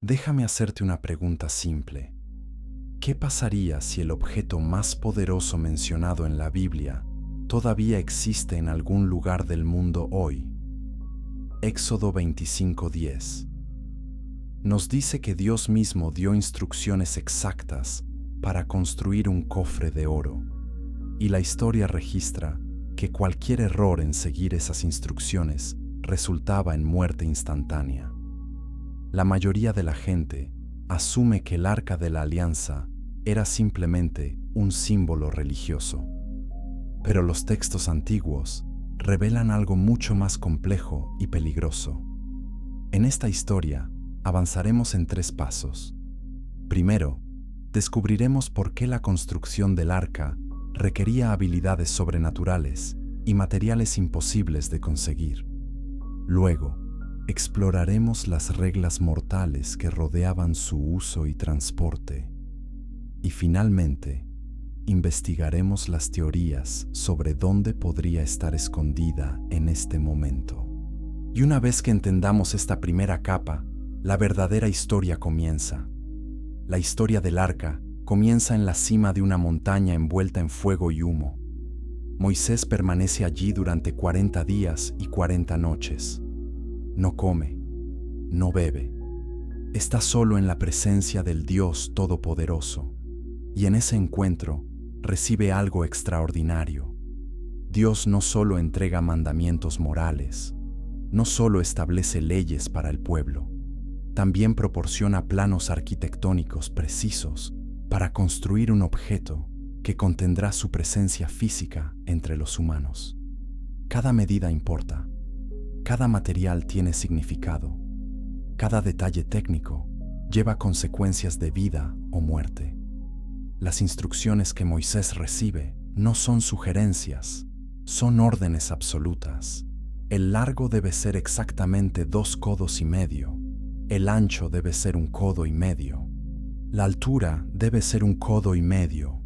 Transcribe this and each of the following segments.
Déjame hacerte una pregunta simple. ¿Qué pasaría si el objeto más poderoso mencionado en la Biblia todavía existe en algún lugar del mundo hoy? Éxodo 25:10 nos dice que Dios mismo dio instrucciones exactas para construir un cofre de oro, y la historia registra que cualquier error en seguir esas instrucciones resultaba en muerte instantánea. La mayoría de la gente asume que el Arca de la Alianza era simplemente un símbolo religioso. Pero los textos antiguos revelan algo mucho más complejo y peligroso. En esta historia avanzaremos en 3 pasos. Primero, descubriremos por qué la construcción del arca requería habilidades sobrenaturales y materiales imposibles de conseguir. Luego, exploraremos las reglas mortales que rodeaban su uso y transporte. Y finalmente, investigaremos las teorías sobre dónde podría estar escondida en este momento. Y una vez que entendamos esta primera capa, la verdadera historia comienza. La historia del arca comienza en la cima de una montaña envuelta en fuego y humo. Moisés permanece allí durante 40 días y 40 noches. No come, no bebe. Está solo en la presencia del Dios Todopoderoso. Y en ese encuentro recibe algo extraordinario. Dios no solo entrega mandamientos morales, no solo establece leyes para el pueblo, también proporciona planos arquitectónicos precisos para construir un objeto que contendrá su presencia física entre los humanos. Cada medida importa, cada material tiene significado, cada detalle técnico lleva consecuencias de vida o muerte. Las instrucciones que Moisés recibe no son sugerencias, son órdenes absolutas. El largo debe ser exactamente 2 codos y medio. El ancho debe ser 1 codo y medio. La altura debe ser 1 codo y medio.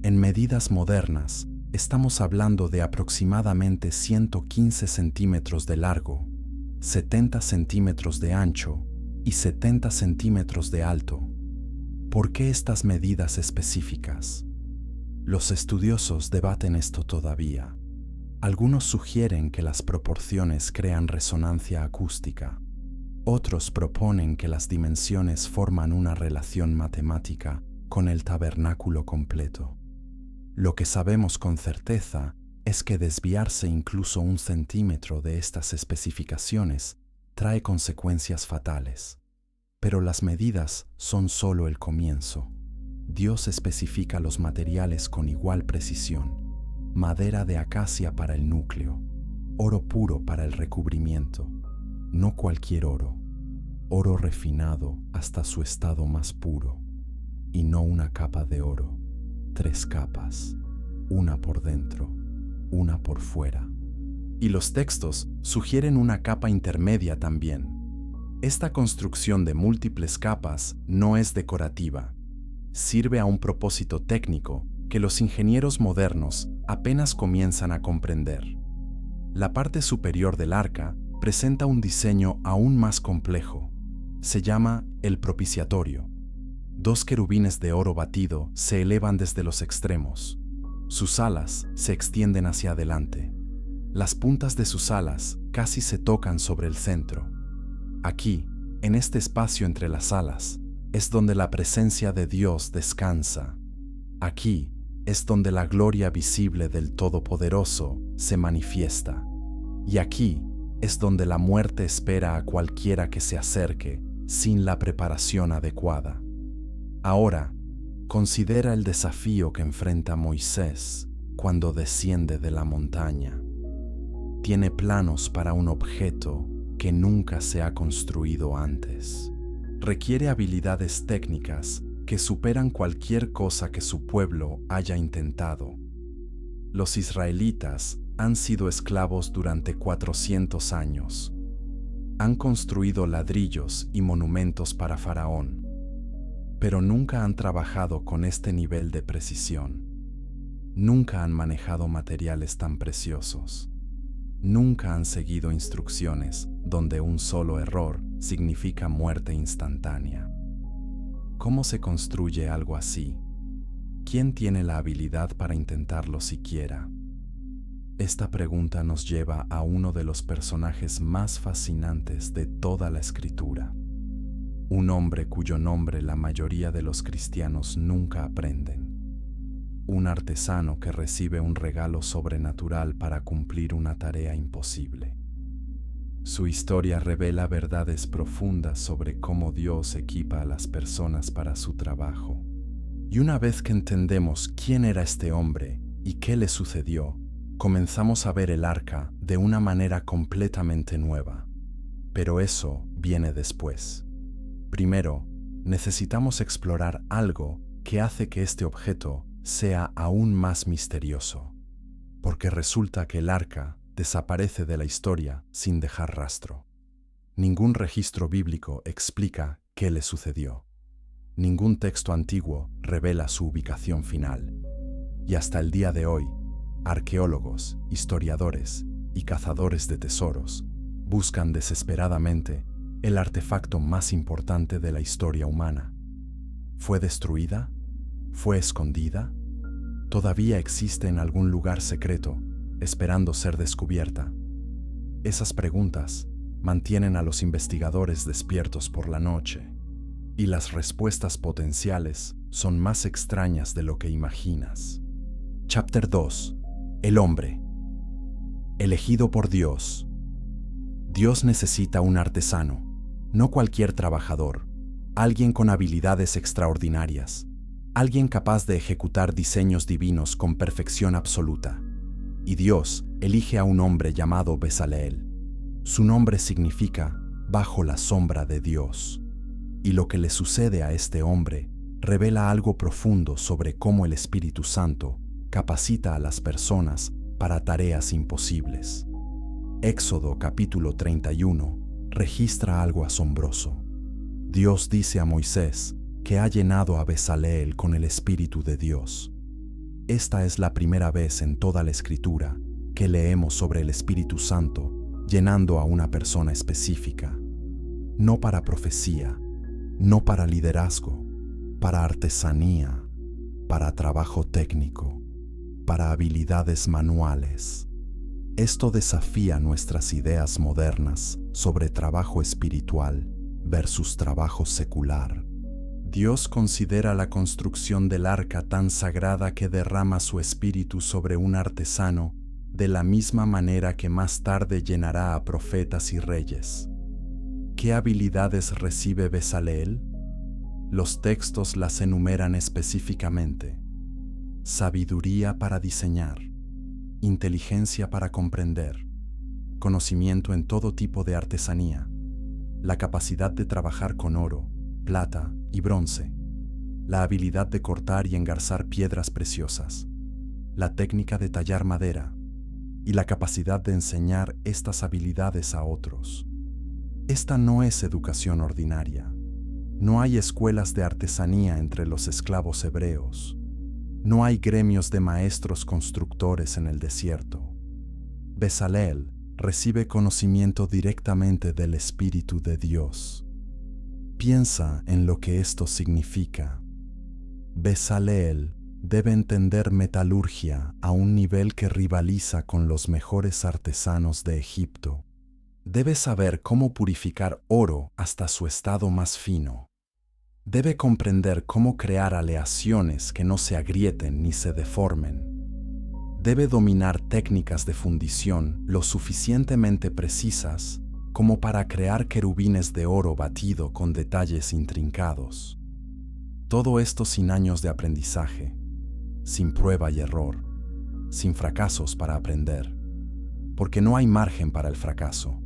En medidas modernas, estamos hablando de aproximadamente 115 centímetros de largo, 70 centímetros de ancho y 70 centímetros de alto. ¿Por qué estas medidas específicas? Los estudiosos debaten esto todavía. Algunos sugieren que las proporciones crean resonancia acústica. Otros proponen que las dimensiones forman una relación matemática con el tabernáculo completo. Lo que sabemos con certeza es que desviarse incluso 1 centímetro de estas especificaciones trae consecuencias fatales. Pero las medidas son solo el comienzo. Dios especifica los materiales con igual precisión: madera de acacia para el núcleo, oro puro para el recubrimiento, no cualquier oro, oro refinado hasta su estado más puro, y no una capa de oro, 3 capas, una por dentro, una por fuera. Y los textos sugieren una capa intermedia también. Esta construcción de múltiples capas no es decorativa, sirve a un propósito técnico que los ingenieros modernos apenas comienzan a comprender. La parte superior del arca presenta un diseño aún más complejo. Se llama el propiciatorio. 2 querubines de oro batido se elevan desde los extremos. Sus alas se extienden hacia adelante. Las puntas de sus alas casi se tocan sobre el centro. Aquí, en este espacio entre las alas, es donde la presencia de Dios descansa. Aquí es donde la gloria visible del Todopoderoso se manifiesta. Y aquí es donde la muerte espera a cualquiera que se acerque sin la preparación adecuada. Ahora, considera el desafío que enfrenta Moisés cuando desciende de la montaña. Tiene planos para un objeto que nunca se ha construido antes. Requiere habilidades técnicas que superan cualquier cosa que su pueblo haya intentado. Los israelitas han sido esclavos durante 400 años. Han construido ladrillos y monumentos para Faraón, pero nunca han trabajado con este nivel de precisión. Nunca han manejado materiales tan preciosos. Nunca han seguido instrucciones donde un solo error significa muerte instantánea. ¿Cómo se construye algo así? ¿Quién tiene la habilidad para intentarlo siquiera? Esta pregunta nos lleva a uno de los personajes más fascinantes de toda la Escritura. Un hombre cuyo nombre la mayoría de los cristianos nunca aprenden. Un artesano que recibe un regalo sobrenatural para cumplir una tarea imposible. Su historia revela verdades profundas sobre cómo Dios equipa a las personas para su trabajo. Y una vez que entendemos quién era este hombre y qué le sucedió, comenzamos a ver el arca de una manera completamente nueva. Pero eso viene después. Primero, necesitamos explorar algo que hace que este objeto sea aún más misterioso, porque resulta que el arca desaparece de la historia sin dejar rastro. Ningún registro bíblico explica qué le sucedió. Ningún texto antiguo revela su ubicación final. Y hasta el día de hoy, arqueólogos, historiadores y cazadores de tesoros buscan desesperadamente el artefacto más importante de la historia humana. ¿Fue destruida? ¿Fue escondida? ¿Todavía existe en algún lugar secreto, esperando ser descubierta? Esas preguntas mantienen a los investigadores despiertos por la noche, y las respuestas potenciales son más extrañas de lo que imaginas. Chapter 2. El hombre. Elegido por Dios. Dios necesita un artesano, no cualquier trabajador, alguien con habilidades extraordinarias, alguien capaz de ejecutar diseños divinos con perfección absoluta. Y Dios elige a un hombre llamado Bezaleel. Su nombre significa bajo la sombra de Dios. Y lo que le sucede a este hombre revela algo profundo sobre cómo el Espíritu Santo capacita a las personas para tareas imposibles. Éxodo capítulo 31 registra algo asombroso. Dios dice a Moisés que ha llenado a Bezaleel con el Espíritu de Dios. Esta es la primera vez en toda la Escritura que leemos sobre el Espíritu Santo llenando a una persona específica. No para profecía, no para liderazgo, para artesanía, para trabajo técnico, para habilidades manuales. Esto desafía nuestras ideas modernas sobre trabajo espiritual versus trabajo secular. Dios considera la construcción del arca tan sagrada que derrama su espíritu sobre un artesano de la misma manera que más tarde llenará a profetas y reyes. ¿Qué habilidades recibe Bezaleel? Los textos las enumeran específicamente. Sabiduría para diseñar, inteligencia para comprender, conocimiento en todo tipo de artesanía, la capacidad de trabajar con oro, plata y bronce, la habilidad de cortar y engarzar piedras preciosas, la técnica de tallar madera y la capacidad de enseñar estas habilidades a otros. Esta no es educación ordinaria. No hay escuelas de artesanía entre los esclavos hebreos. No hay gremios de maestros constructores en el desierto. Bezaleel recibe conocimiento directamente del Espíritu de Dios. Piensa en lo que esto significa. Bezaleel debe entender metalurgia a un nivel que rivaliza con los mejores artesanos de Egipto. Debe saber cómo purificar oro hasta su estado más fino. Debe comprender cómo crear aleaciones que no se agrieten ni se deformen. Debe dominar técnicas de fundición lo suficientemente precisas como para crear querubines de oro batido con detalles intrincados. Todo esto sin años de aprendizaje, sin prueba y error, sin fracasos para aprender, porque no hay margen para el fracaso.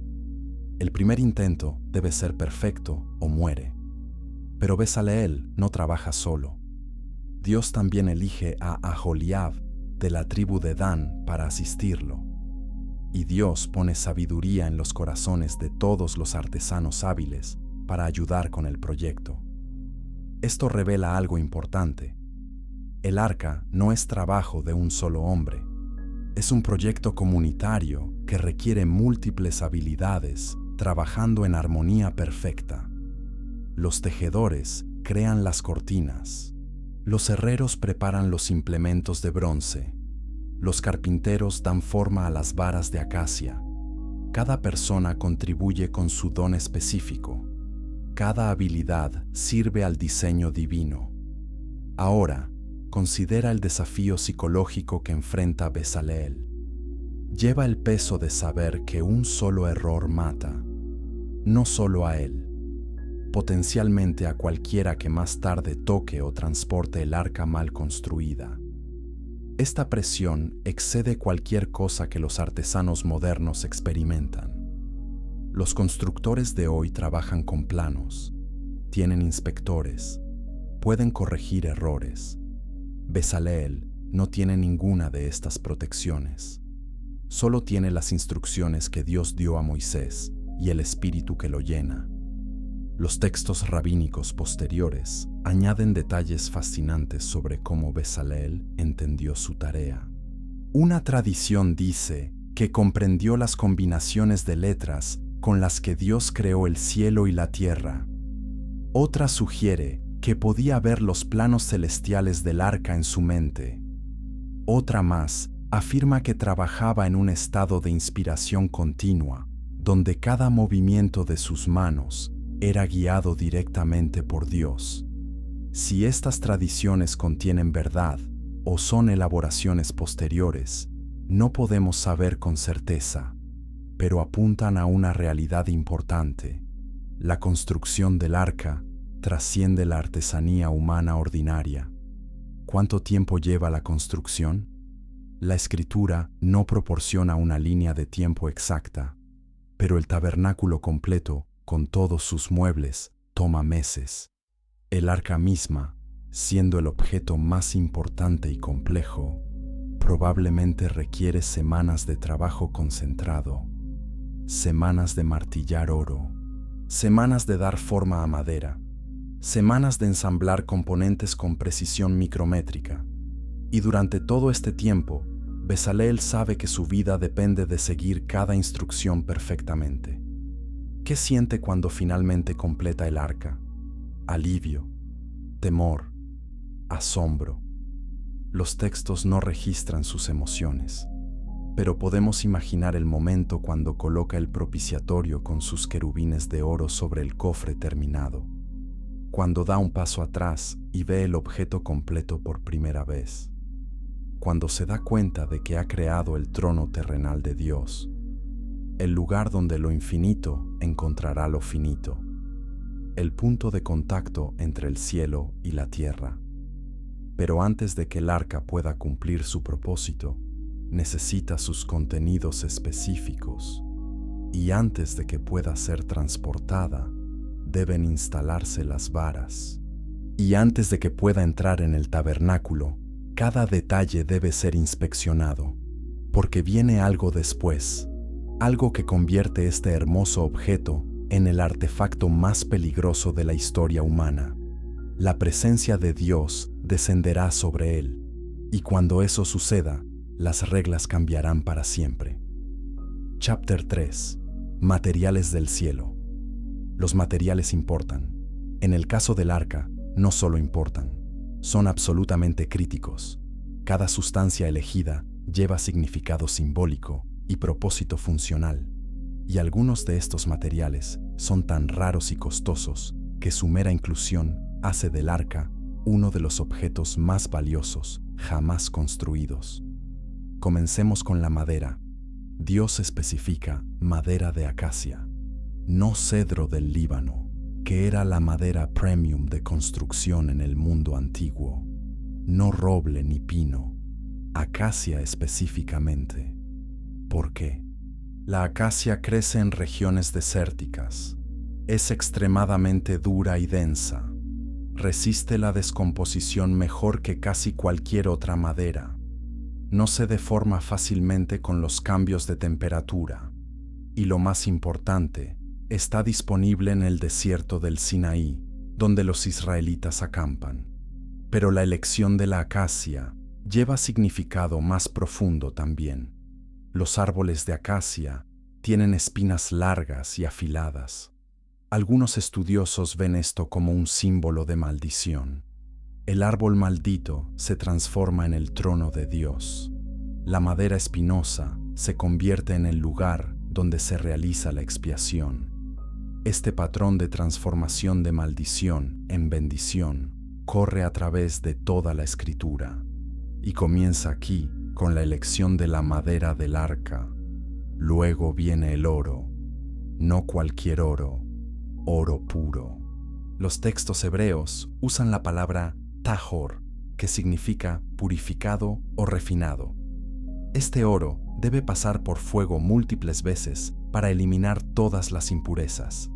El primer intento debe ser perfecto o muere. Pero Bezaleel no trabaja solo. Dios también elige a Aholiab de la tribu de Dan para asistirlo. Y Dios pone sabiduría en los corazones de todos los artesanos hábiles para ayudar con el proyecto. Esto revela algo importante. El arca no es trabajo de un solo hombre. Es un proyecto comunitario que requiere múltiples habilidades trabajando en armonía perfecta. Los tejedores crean las cortinas. Los herreros preparan los implementos de bronce. Los carpinteros dan forma a las varas de acacia. Cada persona contribuye con su don específico. Cada habilidad sirve al diseño divino. Ahora, considera el desafío psicológico que enfrenta Bezaleel. Lleva el peso de saber que un solo error mata, no solo a él, potencialmente a cualquiera que más tarde toque o transporte el arca mal construida. Esta presión excede cualquier cosa que los artesanos modernos experimentan. Los constructores de hoy trabajan con planos, tienen inspectores, pueden corregir errores. Bezaleel no tiene ninguna de estas protecciones. Solo tiene las instrucciones que Dios dio a Moisés y el espíritu que lo llena. Los textos rabínicos posteriores añaden detalles fascinantes sobre cómo Bezaleel entendió su tarea. Una tradición dice que comprendió las combinaciones de letras con las que Dios creó el cielo y la tierra. Otra sugiere que podía ver los planos celestiales del arca en su mente. Otra más afirma que trabajaba en un estado de inspiración continua, donde cada movimiento de sus manos era guiado directamente por Dios. Si estas tradiciones contienen verdad o son elaboraciones posteriores, no podemos saber con certeza, pero apuntan a una realidad importante. La construcción del arca trasciende la artesanía humana ordinaria. ¿Cuánto tiempo lleva la construcción? La Escritura no proporciona una línea de tiempo exacta, pero el tabernáculo completo, con todos sus muebles, toma meses. El arca misma, siendo el objeto más importante y complejo, probablemente requiere semanas de trabajo concentrado, semanas de martillar oro, semanas de dar forma a madera, semanas de ensamblar componentes con precisión micrométrica. Y durante todo este tiempo, Bezaleel sabe que su vida depende de seguir cada instrucción perfectamente. ¿Qué siente cuando finalmente completa el arca? Alivio, temor, asombro. Los textos no registran sus emociones, pero podemos imaginar el momento cuando coloca el propiciatorio con sus querubines de oro sobre el cofre terminado, cuando da un paso atrás y ve el objeto completo por primera vez, cuando se da cuenta de que ha creado el trono terrenal de Dios, el lugar donde lo infinito encontrará lo finito, el punto de contacto entre el cielo y la tierra. Pero antes de que el arca pueda cumplir su propósito, necesita sus contenidos específicos, y antes de que pueda ser transportada, deben instalarse las varas. Y antes de que pueda entrar en el tabernáculo, cada detalle debe ser inspeccionado, porque viene algo después, algo que convierte este hermoso objeto en el artefacto más peligroso de la historia humana. La presencia de Dios descenderá sobre él, y cuando eso suceda, las reglas cambiarán para siempre. Chapter 3. Materiales del cielo. Los materiales importan. En el caso del arca, no solo importan, son absolutamente críticos. Cada sustancia elegida lleva significado simbólico y propósito funcional, y algunos de estos materiales son tan raros y costosos que su mera inclusión hace del arca uno de los objetos más valiosos jamás construidos. Comencemos con la madera. Dios especifica madera de acacia, no cedro del Líbano, que era la madera premium de construcción en el mundo antiguo, no roble ni pino, acacia específicamente. ¿Por qué? La acacia crece en regiones desérticas, es extremadamente dura y densa, resiste la descomposición mejor que casi cualquier otra madera, no se deforma fácilmente con los cambios de temperatura, y lo más importante, está disponible en el desierto del Sinaí, donde los israelitas acampan. Pero la elección de la acacia lleva significado más profundo también. Los árboles de acacia Tienen espinas largas y afiladas. Algunos estudiosos ven esto como un símbolo de maldición. El árbol maldito se transforma en el trono de Dios. La madera espinosa se convierte en el lugar donde se realiza la expiación. Este patrón de transformación de maldición en bendición corre a través de toda la Escritura y comienza aquí con la elección de la madera del arca. Luego viene el oro, no cualquier oro, oro puro. Los textos hebreos usan la palabra tahor, que significa purificado o refinado. Este oro debe pasar por fuego múltiples veces para eliminar todas las impurezas.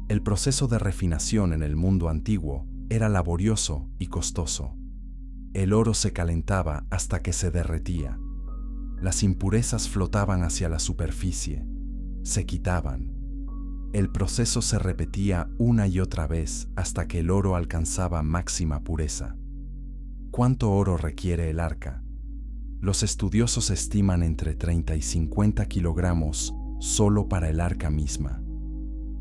El proceso de refinación en el mundo antiguo era laborioso y costoso. El oro se calentaba hasta que se derretía. Las impurezas flotaban hacia la superficie, se quitaban. El proceso se repetía una y otra vez hasta que el oro alcanzaba máxima pureza. ¿Cuánto oro requiere el arca? Los estudiosos estiman entre 30 y 50 kilogramos solo para el arca misma.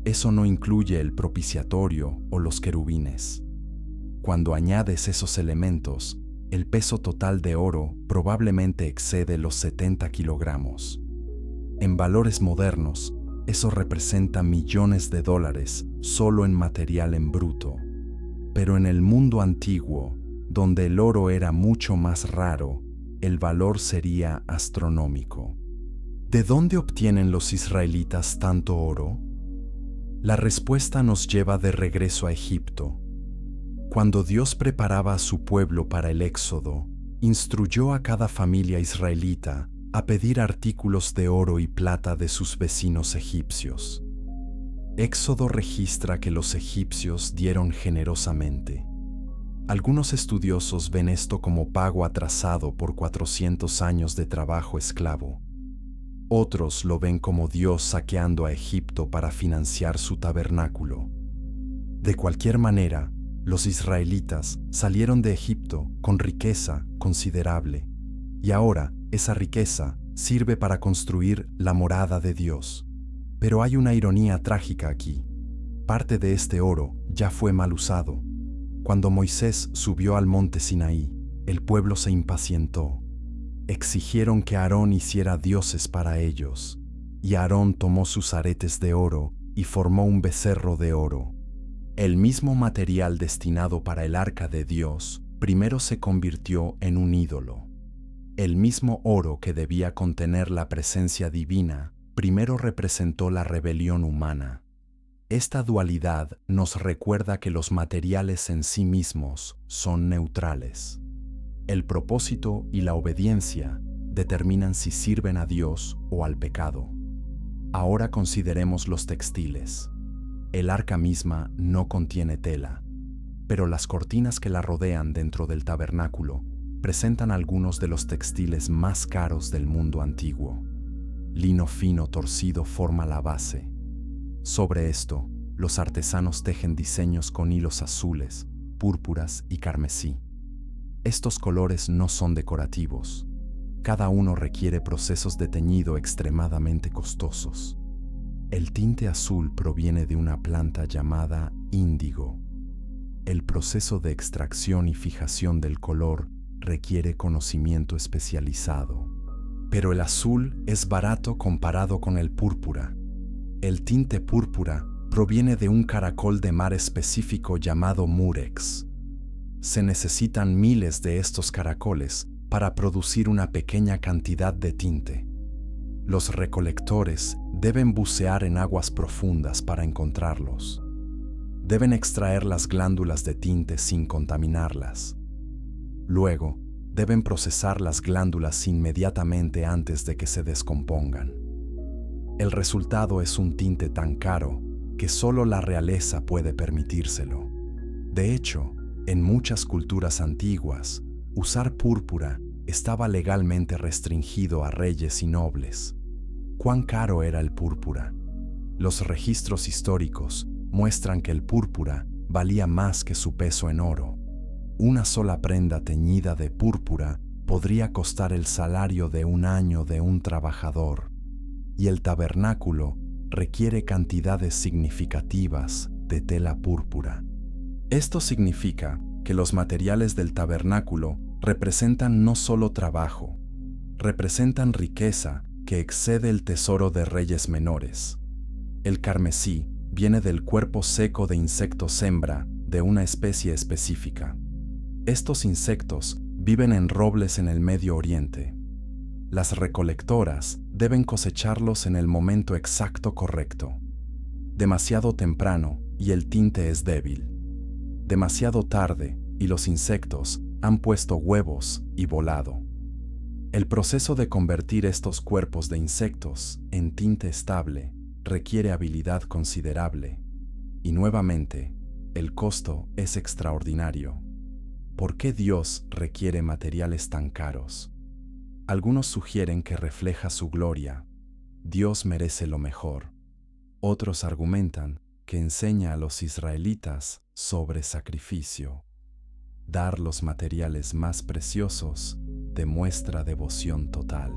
Eso no incluye el propiciatorio o los querubines. Cuando añades esos elementos, el peso total de oro probablemente excede los 70 kilogramos. En valores modernos, eso representa millones de dólares solo en material en bruto. Pero en el mundo antiguo, donde el oro era mucho más raro, el valor sería astronómico. ¿De dónde obtienen los israelitas tanto oro? La respuesta nos lleva de regreso a Egipto. Cuando Dios preparaba a su pueblo para el éxodo, instruyó a cada familia israelita a pedir artículos de oro y plata de sus vecinos egipcios. Éxodo registra que los egipcios dieron generosamente. Algunos estudiosos ven esto como pago atrasado por 400 años de trabajo esclavo. Otros lo ven como Dios saqueando a Egipto para financiar su tabernáculo. De cualquier manera, los israelitas salieron de Egipto con riqueza considerable, y ahora esa riqueza sirve para construir la morada de Dios. Pero hay una ironía trágica aquí. Parte de este oro ya fue mal usado. Cuando Moisés subió al monte Sinaí, el pueblo se impacientó. Exigieron que Aarón hiciera dioses para ellos, y Aarón tomó sus aretes de oro y formó un becerro de oro. El mismo material destinado para el arca de Dios primero se convirtió en un ídolo. El mismo oro que debía contener la presencia divina primero representó la rebelión humana. Esta dualidad nos recuerda que los materiales en sí mismos son neutrales. El propósito y la obediencia determinan si sirven a Dios o al pecado. Ahora consideremos los textiles. El arca misma no contiene tela, pero las cortinas que la rodean dentro del tabernáculo presentan algunos de los textiles más caros del mundo antiguo. Lino fino torcido forma la base. Sobre esto, los artesanos tejen diseños con hilos azules, púrpuras y carmesí. Estos colores no son decorativos. Cada uno requiere procesos de teñido extremadamente costosos. El tinte azul proviene de una planta llamada índigo. El proceso de extracción y fijación del color requiere conocimiento especializado. Pero el azul es barato comparado con el púrpura. El tinte púrpura proviene de un caracol de mar específico llamado murex. Se necesitan miles de estos caracoles para producir una pequeña cantidad de tinte. Los recolectores deben bucear en aguas profundas para encontrarlos. Deben extraer las glándulas de tinte sin contaminarlas. Luego, deben procesar las glándulas inmediatamente antes de que se descompongan. El resultado es un tinte tan caro que solo la realeza puede permitírselo. De hecho, en muchas culturas antiguas, usar púrpura estaba legalmente restringido a reyes y nobles. ¿Cuán caro era el púrpura? Los registros históricos muestran que el púrpura valía más que su peso en oro. Una sola prenda teñida de púrpura podría costar el salario de un año de un trabajador. y el tabernáculo requiere cantidades significativas de tela púrpura. Esto significa que los materiales del tabernáculo representan no solo trabajo, representan riqueza que excede el tesoro de reyes menores. El carmesí viene del cuerpo seco de insectos hembra de una especie específica. Estos insectos viven en robles en el Medio Oriente. Las recolectoras deben cosecharlos en el momento exacto correcto. Demasiado temprano y el tinte es débil. Demasiado tarde y los insectos han puesto huevos y volado. El proceso de convertir estos cuerpos de insectos en tinte estable requiere habilidad considerable. Y nuevamente, el costo es extraordinario. ¿Por qué Dios requiere materiales tan caros? Algunos sugieren que refleja su gloria. Dios merece lo mejor. Otros argumentan que enseña a los israelitas sobre sacrificio. Dar los materiales más preciosos demuestra devoción total.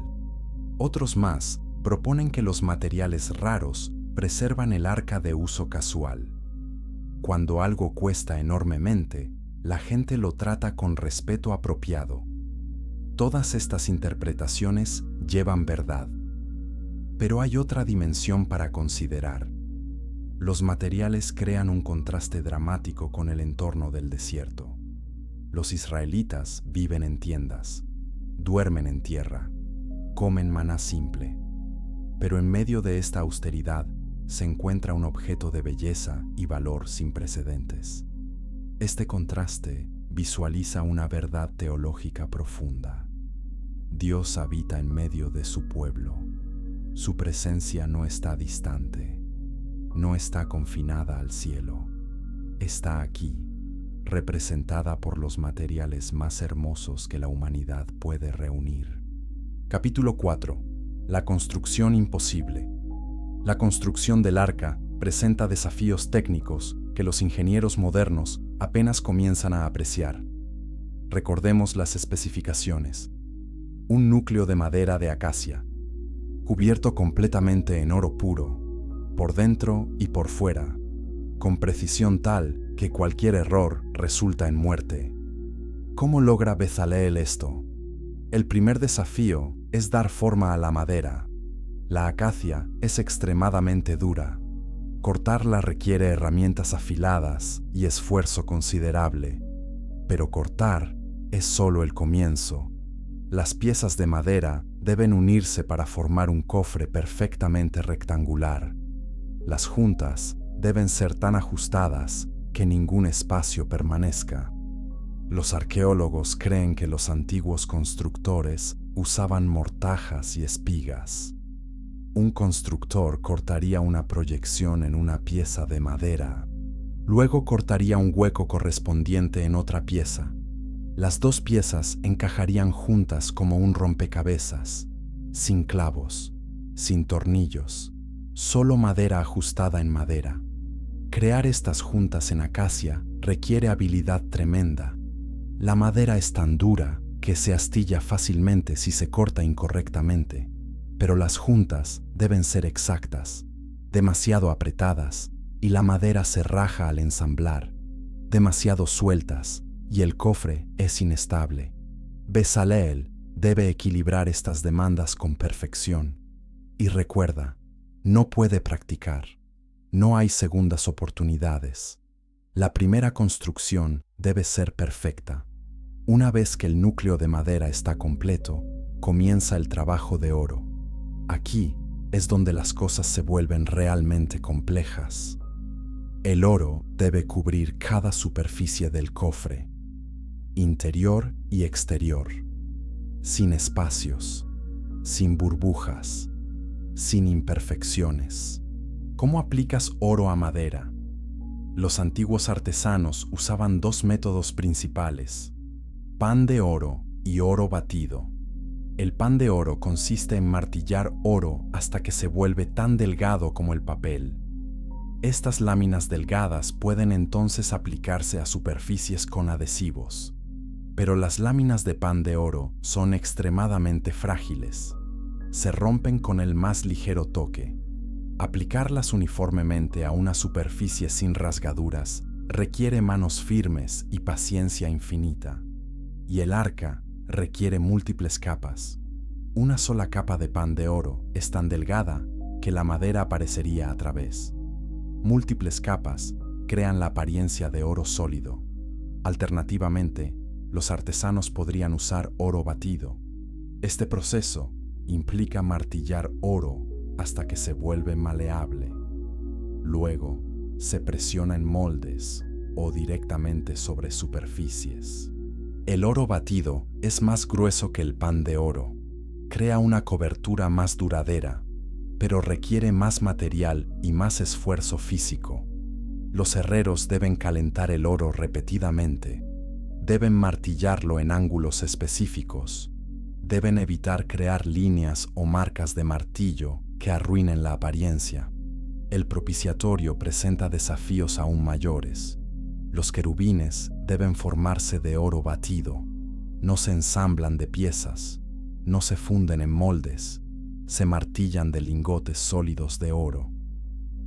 Otros más proponen que los materiales raros preservan el arca de uso casual. Cuando algo cuesta enormemente, la gente lo trata con respeto apropiado. Todas estas interpretaciones llevan verdad. Pero hay otra dimensión para considerar. Los materiales crean un contraste dramático con el entorno del desierto. Los israelitas viven en tiendas, duermen en tierra, comen maná simple. Pero en medio de esta austeridad se encuentra un objeto de belleza y valor sin precedentes. Este contraste visualiza una verdad teológica profunda. Dios habita en medio de su pueblo. Su presencia no está distante, no está confinada al cielo. Está aquí, representada por los materiales más hermosos que la humanidad puede reunir. Capítulo 4. La construcción imposible. La construcción del arca presenta desafíos técnicos que los ingenieros modernos apenas comienzan a apreciar. Recordemos las especificaciones. Un núcleo de madera de acacia, cubierto completamente en oro puro, por dentro y por fuera, con precisión tal que cualquier error resulta en muerte. ¿Cómo logra Bezaleel esto? El primer desafío es dar forma a la madera. La acacia es extremadamente dura. Cortarla requiere herramientas afiladas y esfuerzo considerable. Pero cortar es solo el comienzo. Las piezas de madera deben unirse para formar un cofre perfectamente rectangular. Las juntas deben ser tan ajustadas que ningún espacio permanezca. Los arqueólogos creen que los antiguos constructores usaban mortajas y espigas. Un constructor cortaría una proyección en una pieza de madera. Luego cortaría un hueco correspondiente en otra pieza. Las dos piezas encajarían juntas como un rompecabezas, sin clavos, sin tornillos, solo madera ajustada en madera. Crear estas juntas en acacia requiere habilidad tremenda. La madera es tan dura que se astilla fácilmente si se corta incorrectamente, pero las juntas deben ser exactas, demasiado apretadas, y la madera se raja al ensamblar, demasiado sueltas, y el cofre es inestable. Bezaleel debe equilibrar estas demandas con perfección. Y recuerda, no puede practicar. No hay segundas oportunidades. La primera construcción debe ser perfecta. Una vez que el núcleo de madera está completo, comienza el trabajo de oro. Aquí es donde las cosas se vuelven realmente complejas. El oro debe cubrir cada superficie del cofre, interior y exterior, sin espacios, sin burbujas, sin imperfecciones. ¿Cómo aplicas oro a madera? Los antiguos artesanos usaban dos métodos principales: pan de oro y oro batido. El pan de oro consiste en martillar oro hasta que se vuelve tan delgado como el papel. Estas láminas delgadas pueden entonces aplicarse a superficies con adhesivos. Pero las láminas de pan de oro son extremadamente frágiles. se rompen con el más ligero toque. Aplicarlas uniformemente a una superficie sin rasgaduras requiere manos firmes y paciencia infinita. Y el arca requiere múltiples capas. Una sola capa de pan de oro es tan delgada que la madera aparecería a través. Múltiples capas crean la apariencia de oro sólido. Alternativamente, los artesanos podrían usar oro batido. Este proceso implica martillar oro hasta que se vuelve maleable. Luego, se presiona en moldes o directamente sobre superficies. El oro batido es más grueso que el pan de oro. Crea una cobertura más duradera, pero requiere más material y más esfuerzo físico. Los herreros deben calentar el oro repetidamente. Deben martillarlo en ángulos específicos. Deben evitar crear líneas o marcas de martillo que arruinen la apariencia. El propiciatorio presenta desafíos aún mayores. Los querubines deben formarse de oro batido. No se ensamblan de piezas, no se funden en moldes, se martillan de lingotes sólidos de oro.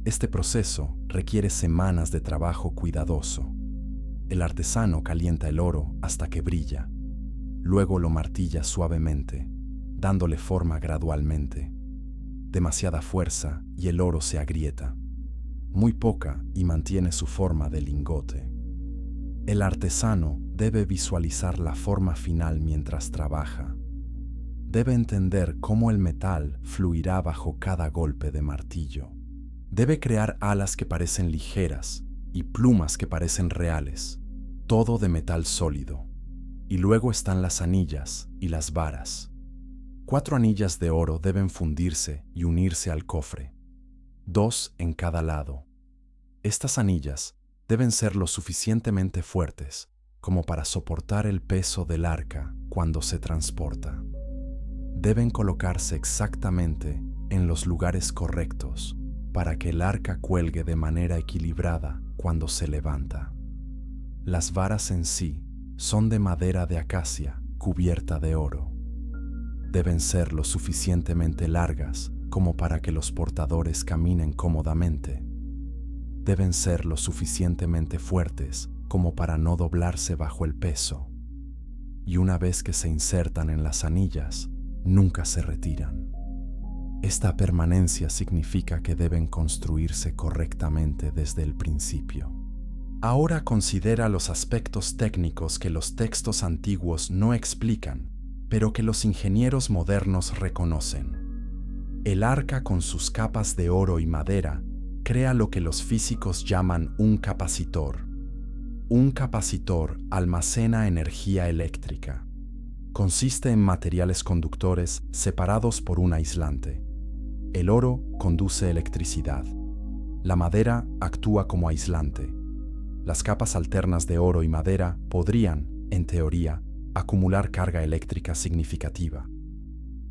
Este proceso requiere semanas de trabajo cuidadoso. El artesano calienta el oro hasta que brilla. Luego lo martilla suavemente, dándole forma gradualmente. Demasiada fuerza y el oro se agrieta. Muy poca y mantiene su forma de lingote. El artesano debe visualizar la forma final mientras trabaja. Debe entender cómo el metal fluirá bajo cada golpe de martillo. Debe crear alas que parecen ligeras y plumas que parecen reales, todo de metal sólido. Y luego están las anillas y las varas. 4 anillas de oro deben fundirse y unirse al cofre, 2 en cada lado. Estas anillas deben ser lo suficientemente fuertes como para soportar el peso del arca cuando se transporta. Deben colocarse exactamente en los lugares correctos para que el arca cuelgue de manera equilibrada cuando se levanta. Las varas en sí son de madera de acacia cubierta de oro. Deben ser lo suficientemente largas como para que los portadores caminen cómodamente. Deben ser lo suficientemente fuertes como para no doblarse bajo el peso. Y una vez que se insertan en las anillas, nunca se retiran. Esta permanencia significa que deben construirse correctamente desde el principio. Ahora considera los aspectos técnicos que los textos antiguos no explican, pero que los ingenieros modernos reconocen. El arca con sus capas de oro y madera crea lo que los físicos llaman un capacitor. Un capacitor almacena energía eléctrica. Consiste en materiales conductores separados por un aislante. El oro conduce electricidad. La madera actúa como aislante. Las capas alternas de oro y madera podrían, en teoría, acumular carga eléctrica significativa.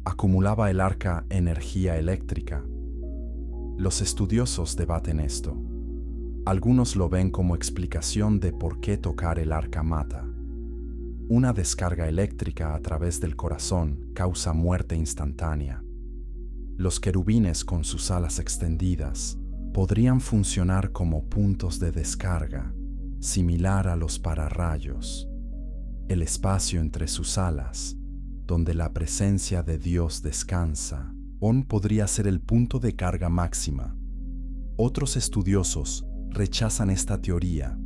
¿Acumulaba el arca energía eléctrica? Los estudiosos debaten esto. Algunos lo ven como explicación de por qué tocar el arca mata. Una descarga eléctrica a través del corazón causa muerte instantánea. Los querubines con sus alas extendidas podrían funcionar como puntos de descarga, similar a los pararrayos. El espacio entre sus alas, donde la presencia de Dios descansa, aún podría ser el punto de carga máxima. Otros estudiosos rechazan esta teoría.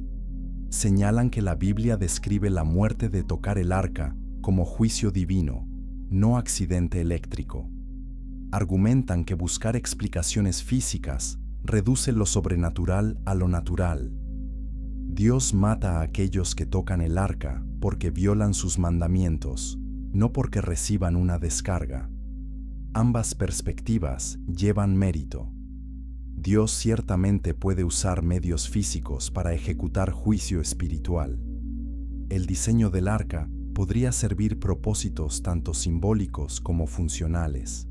Señalan que la Biblia describe la muerte de tocar el arca como juicio divino, no accidente eléctrico. Argumentan que buscar explicaciones físicas reduce lo sobrenatural a lo natural. Dios mata a aquellos que tocan el arca porque violan sus mandamientos, no porque reciban una descarga. Ambas perspectivas llevan mérito. Dios ciertamente puede usar medios físicos para ejecutar juicio espiritual. El diseño del arca podría servir propósitos tanto simbólicos como funcionales.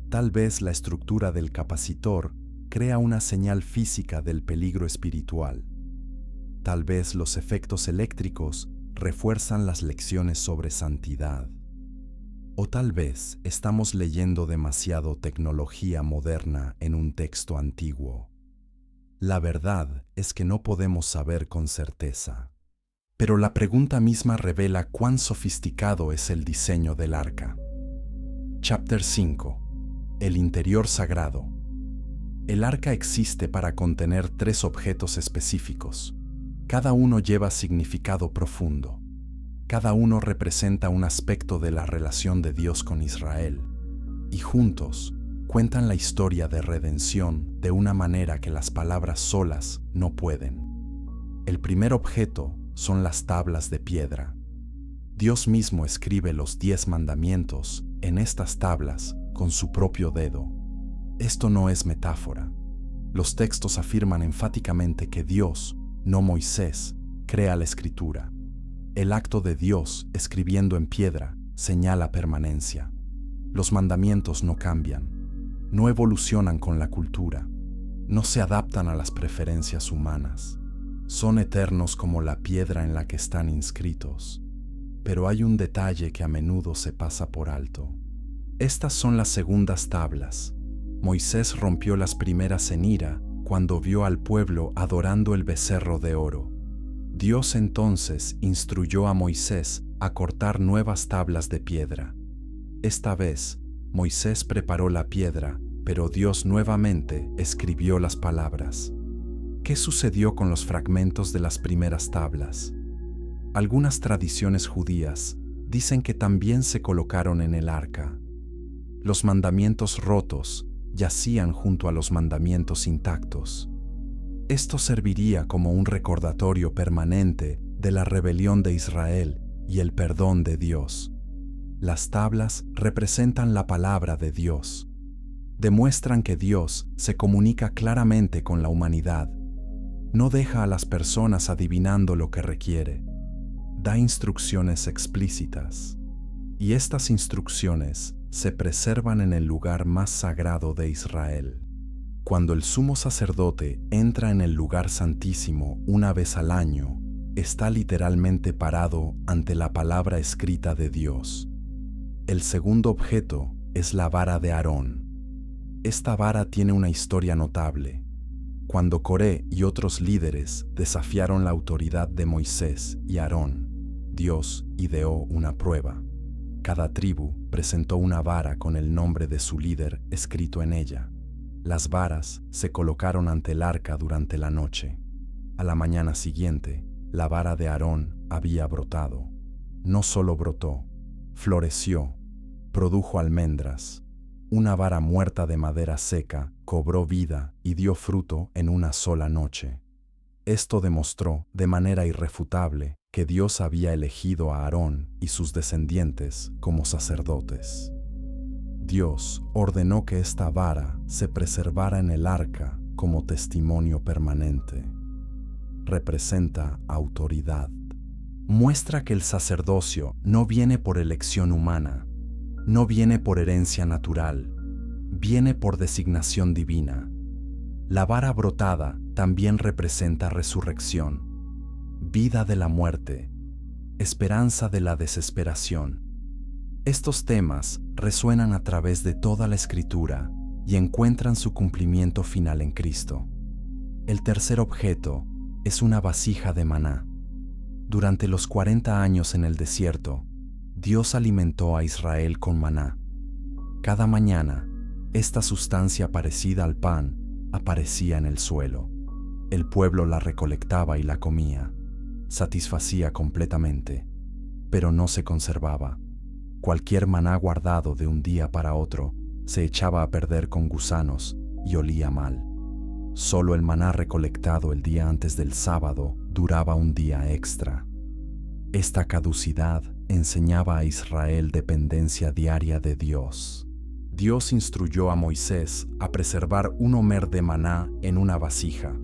Tal vez la estructura del capacitor crea una señal física del peligro espiritual. Tal vez los efectos eléctricos refuerzan las lecciones sobre santidad. O tal vez estamos leyendo demasiado tecnología moderna en un texto antiguo. La verdad es que no podemos saber con certeza. Pero la pregunta misma revela cuán sofisticado es el diseño del arca. Chapter 5. El interior sagrado. El arca existe para contener 3 objetos específicos. Cada uno lleva significado profundo. Cada uno representa un aspecto de la relación de Dios con Israel. Y juntos cuentan la historia de redención de una manera que las palabras solas no pueden. El primer objeto son las tablas de piedra. Dios mismo escribe los 10 mandamientos en estas tablas con su propio dedo. Esto no es metáfora. Los textos afirman enfáticamente que Dios, no Moisés, crea la escritura. El acto de Dios escribiendo en piedra señala permanencia. Los mandamientos no cambian, no evolucionan con la cultura, no se adaptan a las preferencias humanas. Son eternos como la piedra en la que están inscritos. Pero hay un detalle que a menudo se pasa por alto. Estas son las segundas tablas. Moisés rompió las primeras en ira cuando vio al pueblo adorando el becerro de oro. Dios entonces instruyó a Moisés a cortar nuevas tablas de piedra. Esta vez, Moisés preparó la piedra, pero Dios nuevamente escribió las palabras. ¿Qué sucedió con los fragmentos de las primeras tablas? Algunas tradiciones judías dicen que también se colocaron en el arca. Los mandamientos rotos yacían junto a los mandamientos intactos. Esto serviría como un recordatorio permanente de la rebelión de Israel y el perdón de Dios. Las tablas representan la palabra de Dios. Demuestran que Dios se comunica claramente con la humanidad. No deja a las personas adivinando lo que requiere. Da instrucciones explícitas. Y estas instrucciones se preservan en el lugar más sagrado de Israel. Cuando el sumo sacerdote entra en el lugar santísimo una vez al año, está literalmente parado ante la palabra escrita de Dios. El segundo objeto es la vara de Aarón. Esta vara tiene una historia notable. Cuando Coré y otros líderes desafiaron la autoridad de Moisés y Aarón, Dios ideó una prueba. Cada tribu presentó una vara con el nombre de su líder escrito en ella. Las varas se colocaron ante el arca durante la noche. A la mañana siguiente, la vara de Aarón había brotado. No solo brotó, floreció, produjo almendras. Una vara muerta de madera seca cobró vida y dio fruto en una sola noche. Esto demostró de manera irrefutable que Dios había elegido a Aarón y sus descendientes como sacerdotes. Dios ordenó que esta vara se preservara en el arca como testimonio permanente. Representa autoridad. Muestra que el sacerdocio no viene por elección humana, no viene por herencia natural, viene por designación divina. La vara brotada también representa resurrección, vida de la muerte, esperanza de la desesperación. Estos temas resuenan a través de toda la Escritura y encuentran su cumplimiento final en Cristo. El tercer objeto es una vasija de maná. Durante los 40 años en el desierto, Dios alimentó a Israel con maná. Cada mañana, esta sustancia parecida al pan aparecía en el suelo. El pueblo la recolectaba y la comía. Satisfacía completamente, pero no se conservaba. Cualquier maná guardado de un día para otro se echaba a perder con gusanos y olía mal. Solo el maná recolectado el día antes del sábado duraba un día extra. Esta caducidad enseñaba a Israel dependencia diaria de Dios. Dios instruyó a Moisés a preservar un homer de maná en una vasija.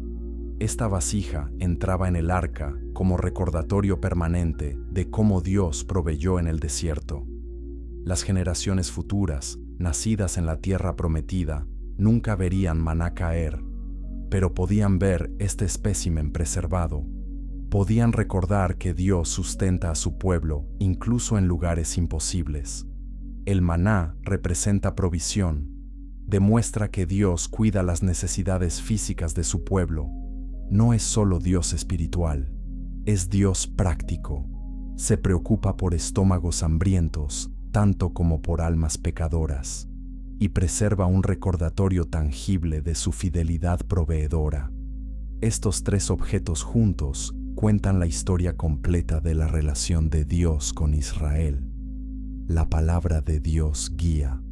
Esta vasija entraba en el arca como recordatorio permanente de cómo Dios proveyó en el desierto. Las generaciones futuras, nacidas en la tierra prometida, nunca verían maná caer, pero podían ver este espécimen preservado. Podían recordar que Dios sustenta a su pueblo incluso en lugares imposibles. El maná representa provisión, demuestra que Dios cuida las necesidades físicas de su pueblo. No es solo Dios espiritual, es Dios práctico. Se preocupa por estómagos hambrientos, tanto como por almas pecadoras, y preserva un recordatorio tangible de su fidelidad proveedora. Estos tres objetos juntos cuentan la historia completa de la relación de Dios con Israel. La palabra de Dios guía,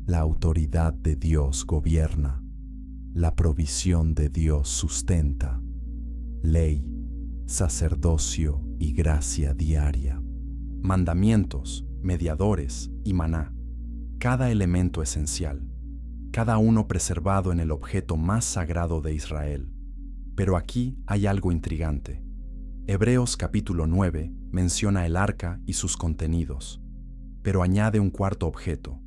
la autoridad de Dios gobierna, la provisión de Dios sustenta, ley, sacerdocio y gracia diaria. Mandamientos, mediadores y maná. Cada elemento esencial, cada uno preservado en el objeto más sagrado de Israel. Pero aquí hay algo intrigante. Hebreos capítulo 9 menciona el arca y sus contenidos, pero añade un cuarto objeto.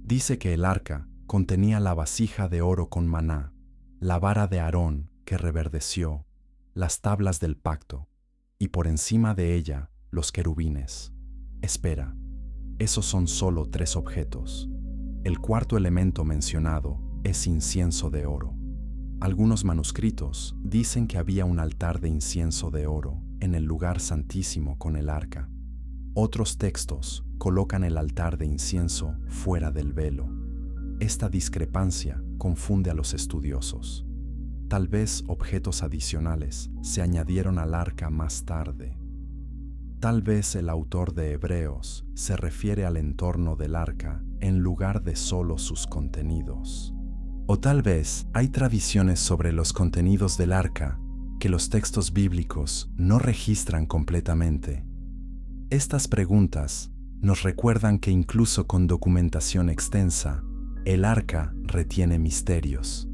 Dice que el arca contenía la vasija de oro con maná, la vara de Aarón que reverdeció, las tablas del pacto, y por encima de ella los querubines. Espera, esos son solo tres objetos. El cuarto elemento mencionado es incienso de oro. Algunos manuscritos dicen que había un altar de incienso de oro en el lugar santísimo con el arca. Otros textos colocan el altar de incienso fuera del velo. Esta discrepancia confunde a los estudiosos. Tal vez objetos adicionales se añadieron al arca más tarde. Tal vez el autor de Hebreos se refiere al entorno del arca en lugar de solo sus contenidos. O tal vez hay tradiciones sobre los contenidos del arca que los textos bíblicos no registran completamente. Estas preguntas nos recuerdan que incluso con documentación extensa, el arca retiene misterios.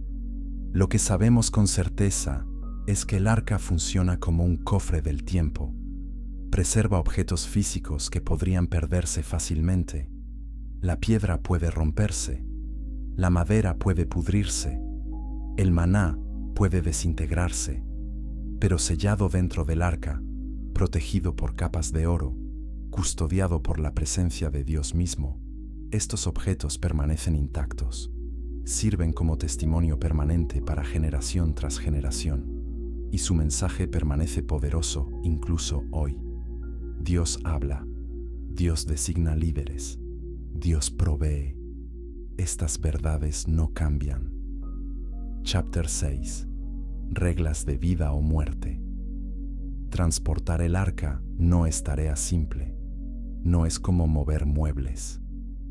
Lo que sabemos con certeza es que el arca funciona como un cofre del tiempo. Preserva objetos físicos que podrían perderse fácilmente. La piedra puede romperse, la madera puede pudrirse, el maná puede desintegrarse, pero sellado dentro del arca, protegido por capas de oro, custodiado por la presencia de Dios mismo, estos objetos permanecen intactos. Sirven como testimonio permanente para generación tras generación, y su mensaje permanece poderoso incluso hoy. Dios habla, Dios designa líderes, Dios provee. Estas verdades no cambian. Chapter 6. Reglas de vida o muerte. Transportar el arca no es tarea simple. No es como mover muebles.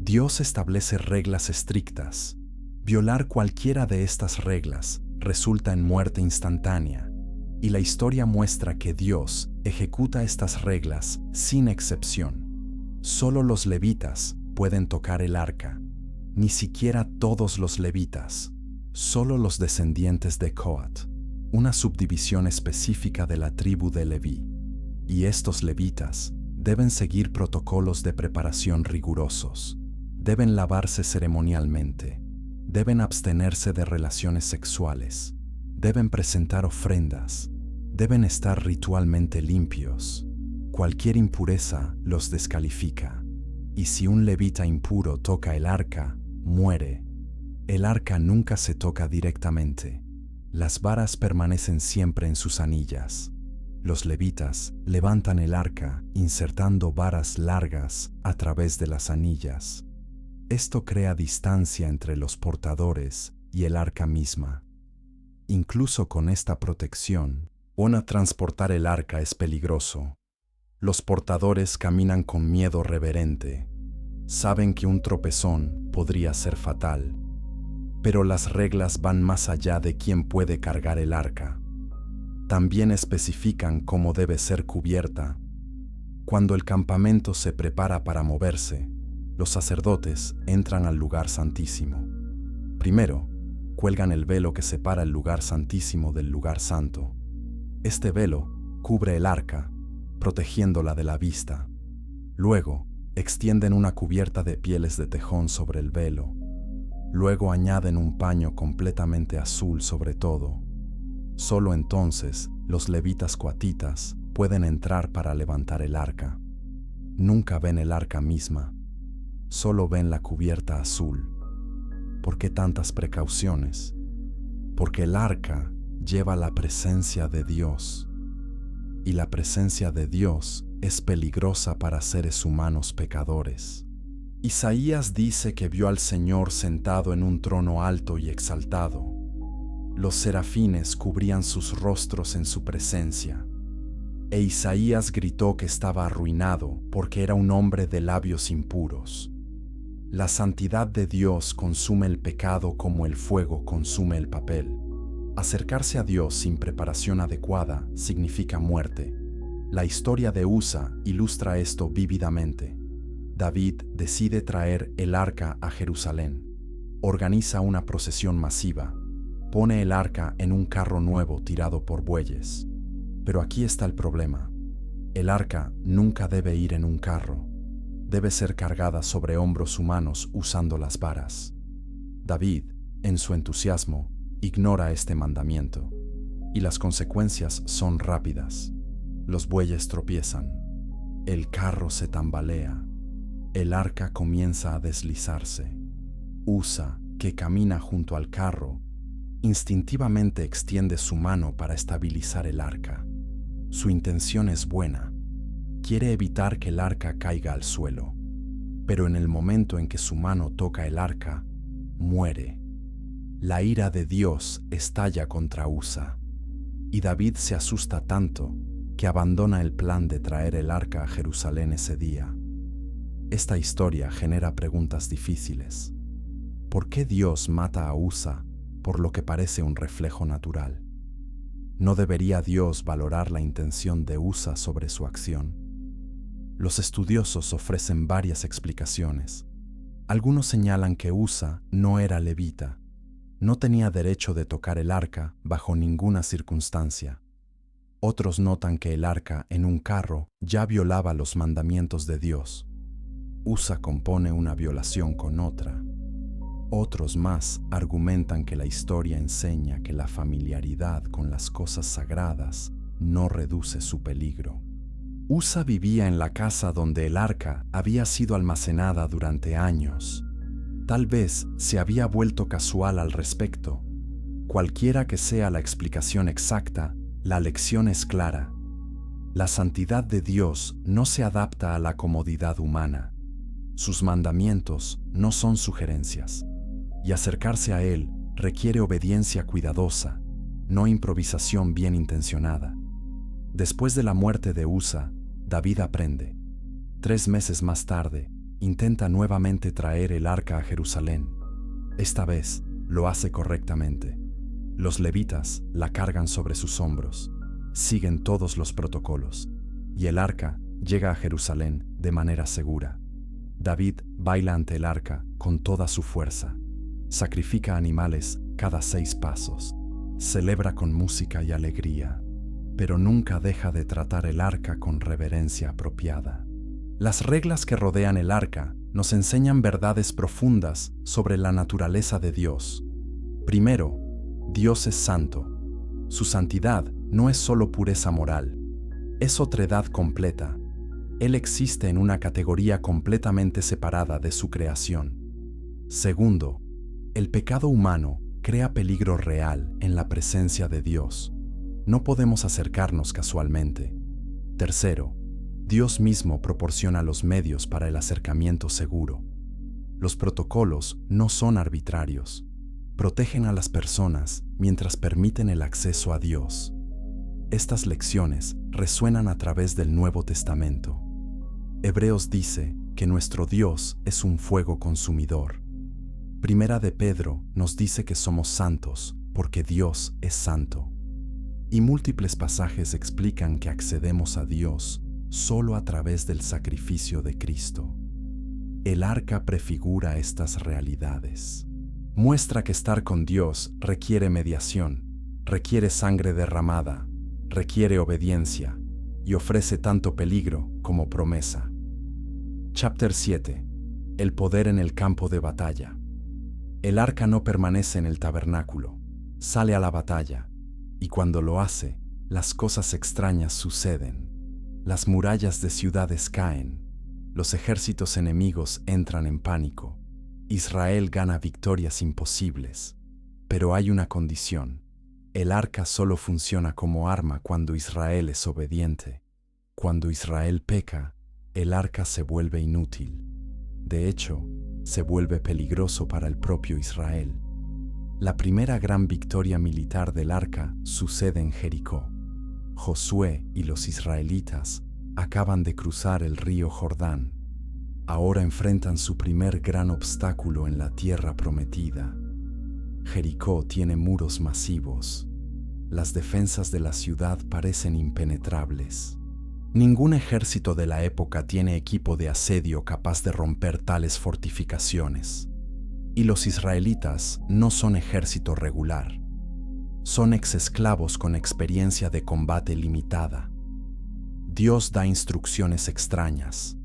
Dios establece reglas estrictas. Violar cualquiera de estas reglas resulta en muerte instantánea, y la historia muestra que Dios ejecuta estas reglas sin excepción. Solo los levitas pueden tocar el arca, ni siquiera todos los levitas, solo los descendientes de Coat, una subdivisión específica de la tribu de Leví. Y estos levitas deben seguir protocolos de preparación rigurosos, deben lavarse ceremonialmente, deben abstenerse de relaciones sexuales, deben presentar ofrendas, deben estar ritualmente limpios. Cualquier impureza los descalifica, y si un levita impuro toca el arca, muere. El arca nunca se toca directamente. Las varas permanecen siempre en sus anillas. Los levitas levantan el arca insertando varas largas a través de las anillas. Esto crea distancia entre los portadores y el arca misma. Incluso con esta protección, transportar el arca es peligroso. Los portadores caminan con miedo reverente. Saben que un tropezón podría ser fatal. Pero las reglas van más allá de quién puede cargar el arca. También especifican cómo debe ser cubierta. Cuando el campamento se prepara para moverse, los sacerdotes entran al lugar santísimo. Primero, cuelgan el velo que separa el lugar santísimo del lugar santo. Este velo cubre el arca, protegiéndola de la vista. Luego, extienden una cubierta de pieles de tejón sobre el velo. Luego añaden un paño completamente azul sobre todo. Solo entonces los levitas coatitas pueden entrar para levantar el arca. Nunca ven el arca misma. solo ven la cubierta azul. ¿Por qué tantas precauciones? Porque el arca lleva la presencia de Dios, y la presencia de Dios es peligrosa para seres humanos pecadores. Isaías dice que vio al Señor sentado en un trono alto y exaltado. Los serafines cubrían sus rostros en su presencia. E Isaías gritó que estaba arruinado porque era un hombre de labios impuros. La santidad de Dios consume el pecado como el fuego consume el papel. Acercarse a Dios sin preparación adecuada significa muerte. La historia de Usa ilustra esto vívidamente. David decide traer el arca a Jerusalén. Organiza una procesión masiva. Pone el arca en un carro nuevo tirado por bueyes. Pero aquí está el problema. El arca nunca debe ir en un carro. Debe ser cargada sobre hombros humanos usando las varas. David, en su entusiasmo, ignora este mandamiento. Y las consecuencias son rápidas. Los bueyes tropiezan. El carro se tambalea. El arca comienza a deslizarse. Usa, que camina junto al carro, instintivamente extiende su mano para estabilizar el arca. Su intención es buena. Quiere evitar que el arca caiga al suelo. Pero en el momento en que su mano toca el arca, muere. La ira de Dios estalla contra Usa. Y David se asusta tanto que abandona el plan de traer el arca a Jerusalén ese día. Esta historia genera preguntas difíciles. ¿Por qué Dios mata a Usa por lo que parece un reflejo natural? ¿No debería Dios valorar la intención de Usa sobre su acción? Los estudiosos ofrecen varias explicaciones. Algunos señalan que Usa no era levita, no tenía derecho de tocar el arca bajo ninguna circunstancia. Otros notan que el arca en un carro ya violaba los mandamientos de Dios. Usa compone una violación con otra. Otros más argumentan que la historia enseña que la familiaridad con las cosas sagradas no reduce su peligro. Usa vivía en la casa donde el arca había sido almacenada durante años. Tal vez se había vuelto casual al respecto. Cualquiera que sea la explicación exacta, la lección es clara. La santidad de Dios no se adapta a la comodidad humana. Sus mandamientos no son sugerencias, y acercarse a Él requiere obediencia cuidadosa, no improvisación bien intencionada. Después de la muerte de Usa, David aprende. 3 meses más tarde, intenta nuevamente traer el arca a Jerusalén. Esta vez, lo hace correctamente. Los levitas la cargan sobre sus hombros, siguen todos los protocolos, y el arca llega a Jerusalén de manera segura. David baila ante el arca con toda su fuerza, sacrifica animales cada 6 pasos, celebra con música y alegría, pero nunca deja de tratar el arca con reverencia apropiada. Las reglas que rodean el arca nos enseñan verdades profundas sobre la naturaleza de Dios. Primero, Dios es santo. Su santidad no es solo pureza moral, es otredad completa. Él existe en una categoría completamente separada de su creación. Segundo, el pecado humano crea peligro real en la presencia de Dios. No podemos acercarnos casualmente. Tercero, Dios mismo proporciona los medios para el acercamiento seguro. Los protocolos no son arbitrarios. Protegen a las personas mientras permiten el acceso a Dios. Estas lecciones resuenan a través del Nuevo Testamento. Hebreos dice que nuestro Dios es un fuego consumidor. Primera de Pedro nos dice que somos santos porque Dios es santo. Y múltiples pasajes explican que accedemos a Dios solo a través del sacrificio de Cristo. El arca prefigura estas realidades. Muestra que estar con Dios requiere mediación, requiere sangre derramada, requiere obediencia y ofrece tanto peligro como promesa. Chapter 7. El poder en el campo de batalla. El arca no permanece en el tabernáculo, sale a la batalla, y cuando lo hace, las cosas extrañas suceden. Las murallas de ciudades caen, Los ejércitos enemigos entran en pánico. Israel gana victorias imposibles. Pero hay una condición. El arca solo funciona como arma cuando Israel es obediente. Cuando Israel peca, el arca se vuelve inútil. De hecho, se vuelve peligroso para el propio Israel. La primera gran victoria militar del arca sucede en Jericó. Josué y los israelitas acaban de cruzar el río Jordán. Ahora enfrentan su primer gran obstáculo en la tierra prometida. Jericó tiene muros masivos. Las defensas de la ciudad parecen impenetrables. Ningún ejército de la época tiene equipo de asedio capaz de romper tales fortificaciones. Y los israelitas no son ejército regular. Son exesclavos con experiencia de combate limitada. Dios da instrucciones extrañas.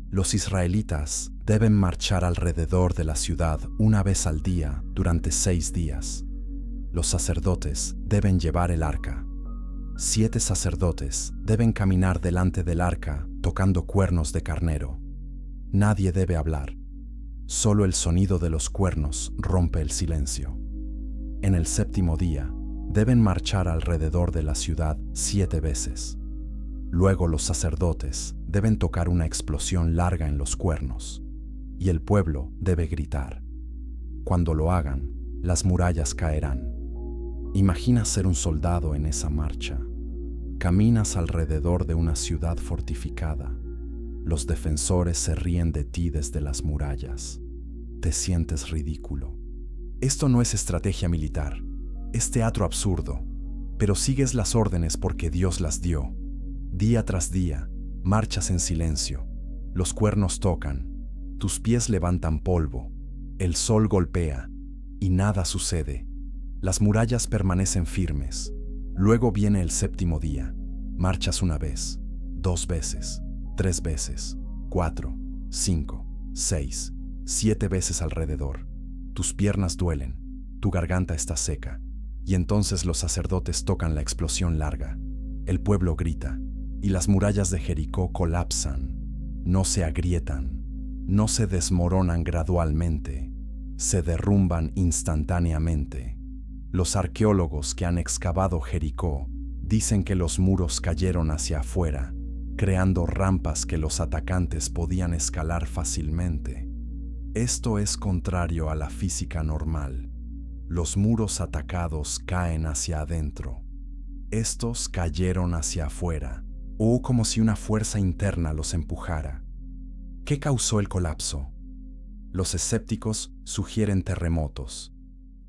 Los israelitas deben marchar alrededor de la ciudad una vez al día durante 6 días. Los sacerdotes deben llevar el arca. 7 sacerdotes deben caminar delante del arca tocando cuernos de carnero. Nadie debe hablar. Solo el sonido de los cuernos rompe el silencio. En el 7º día, deben marchar alrededor de la ciudad 7 veces. Luego los sacerdotes deben tocar una explosión larga en los cuernos, y el pueblo debe gritar. Cuando lo hagan, las murallas caerán. Imagina ser un soldado en esa marcha. Caminas alrededor de una ciudad fortificada. Los defensores se ríen de ti desde las murallas. Te sientes ridículo. Esto no es estrategia militar, es teatro absurdo, pero sigues las órdenes porque Dios las dio. Día tras día, marchas en silencio. Los cuernos tocan, tus pies levantan polvo, el sol golpea y nada sucede. Las murallas permanecen firmes. Luego viene el 7º día. Marchas una vez, 2 veces, 3 veces, 4, 5, 6, 7 veces alrededor. Tus piernas duelen, tu garganta está seca, y entonces los sacerdotes tocan la explosión larga. El pueblo grita, y las murallas de Jericó colapsan. No se agrietan, no se desmoronan gradualmente, se derrumban instantáneamente. Los arqueólogos que han excavado Jericó dicen que los muros cayeron hacia afuera, creando rampas que los atacantes podían escalar fácilmente. Esto es contrario a la física normal. Los muros atacados caen hacia adentro. Estos cayeron hacia afuera, o como si una fuerza interna los empujara. ¿Qué causó el colapso? Los escépticos sugieren terremotos.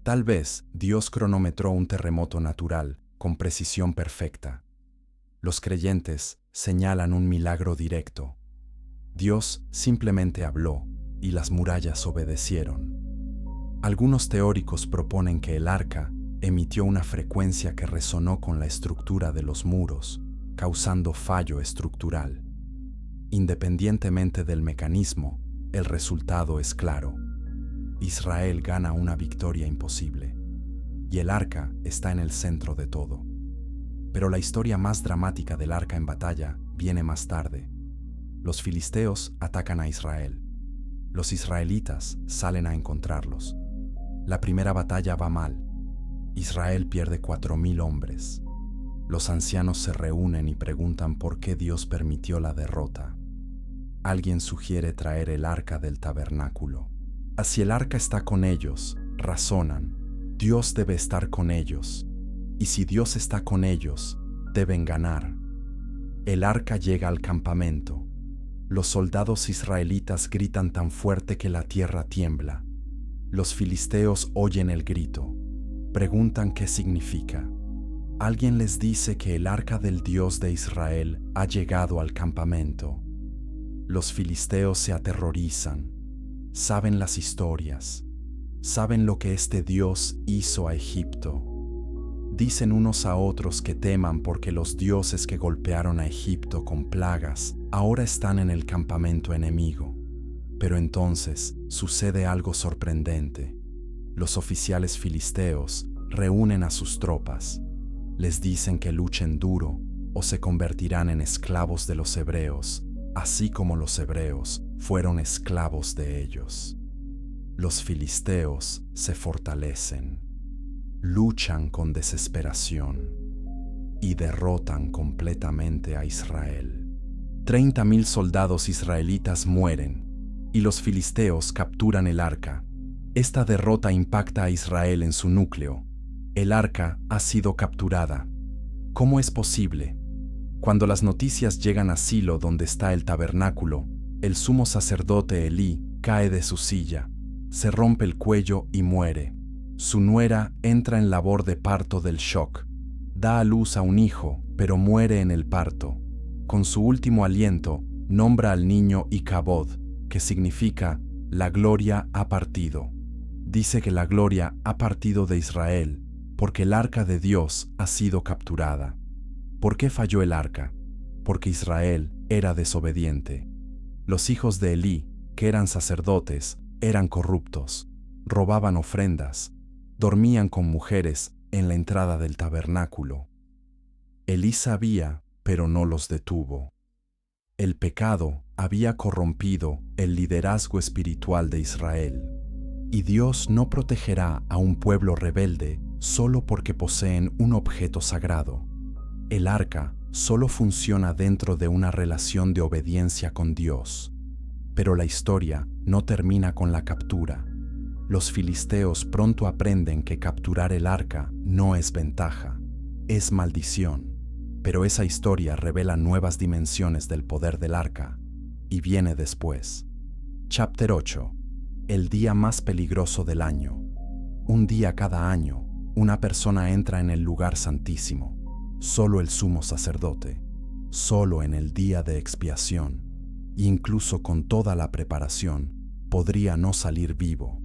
Tal vez Dios cronometró un terremoto natural con precisión perfecta. Los creyentes señalan un milagro directo. Dios simplemente habló y las murallas obedecieron. Algunos teóricos proponen que el arca emitió una frecuencia que resonó con la estructura de los muros, causando fallo estructural. Independientemente del mecanismo, el resultado es claro. Israel gana una victoria imposible, y el arca está en el centro de todo. Pero la historia más dramática del arca en batalla viene más tarde. Los filisteos atacan a Israel. Los israelitas salen a encontrarlos. La primera batalla va mal. Israel pierde 4,000 hombres. Los ancianos se reúnen y preguntan por qué Dios permitió la derrota. Alguien sugiere traer el arca del tabernáculo. Si el arca está con ellos, razonan, Dios debe estar con ellos. Y si Dios está con ellos, deben ganar. El arca llega al campamento. Los soldados israelitas gritan tan fuerte que la tierra tiembla. Los filisteos oyen el grito. Preguntan qué significa. Alguien les dice que el arca del Dios de Israel ha llegado al campamento. Los filisteos se aterrorizan. Saben las historias. Saben lo que este Dios hizo a Egipto. Dicen unos a otros que teman porque los dioses que golpearon a Egipto con plagas ahora están en el campamento enemigo. Pero entonces sucede algo sorprendente. Los oficiales filisteos reúnen a sus tropas. Les dicen que luchen duro o se convertirán en esclavos de los hebreos así como los hebreos fueron esclavos de ellos. Los filisteos se fortalecen, luchan con desesperación y derrotan completamente a Israel. 30,000 soldados israelitas mueren y los filisteos capturan el arca. Esta derrota impacta a Israel en su núcleo. El arca ha sido capturada. ¿Cómo es posible? Cuando las noticias llegan a Silo, donde está el tabernáculo, el sumo sacerdote Elí cae de su silla, se rompe el cuello y muere. Su nuera entra en labor de parto del shock. Da a luz a un hijo, pero muere en el parto. Con su último aliento, nombra al niño Icabod, que significa la gloria ha partido. Dice que la gloria ha partido de Israel, porque el arca de Dios ha sido capturada. ¿Por qué falló el arca? Porque Israel era desobediente. Los hijos de Elí, que eran sacerdotes, eran corruptos, robaban ofrendas, dormían con mujeres en la entrada del tabernáculo. Elí sabía, pero no los detuvo. El pecado había corrompido el liderazgo espiritual de Israel. Y Dios no protegerá a un pueblo rebelde solo porque poseen un objeto sagrado. El arca solo funciona dentro de una relación de obediencia con Dios. Pero la historia no termina con la captura. Los filisteos pronto aprenden que capturar el arca no es ventaja, es maldición. Pero esa historia revela nuevas dimensiones del poder del arca, y viene después. Chapter 8. El día más peligroso del año. Un día cada año, una persona entra en el lugar santísimo, solo el sumo sacerdote, solo en el día de expiación, e incluso con toda la preparación, podría no salir vivo.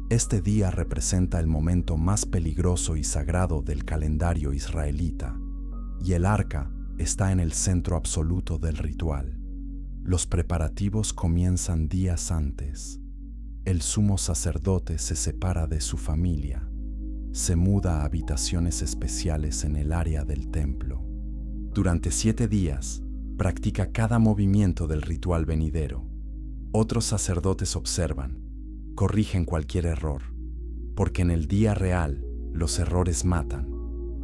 Este día representa el momento más peligroso y sagrado del calendario israelita, y el arca está en el centro absoluto del ritual. Los preparativos comienzan días antes. El sumo sacerdote se separa de su familia, se muda a habitaciones especiales en el área del templo. Durante 7 días, practica cada movimiento del ritual venidero. Otros sacerdotes observan, corrigen cualquier error, porque en el día real los errores matan.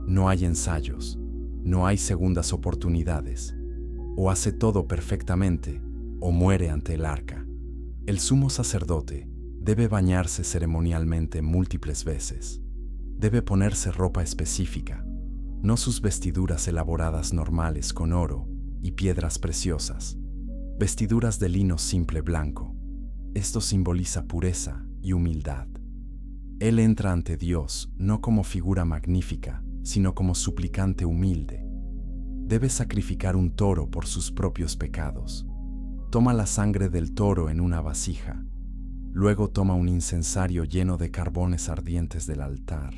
No hay ensayos, no hay segundas oportunidades. O hace todo perfectamente, o muere ante el arca. El sumo sacerdote debe bañarse ceremonialmente múltiples veces. Debe ponerse ropa específica, no sus vestiduras elaboradas normales con oro y piedras preciosas. Vestiduras de lino simple blanco. Esto simboliza pureza y humildad. Él entra ante Dios no como figura magnífica, sino como suplicante humilde. Debe sacrificar un toro por sus propios pecados. Toma la sangre del toro en una vasija. Luego toma un incensario lleno de carbones ardientes del altar.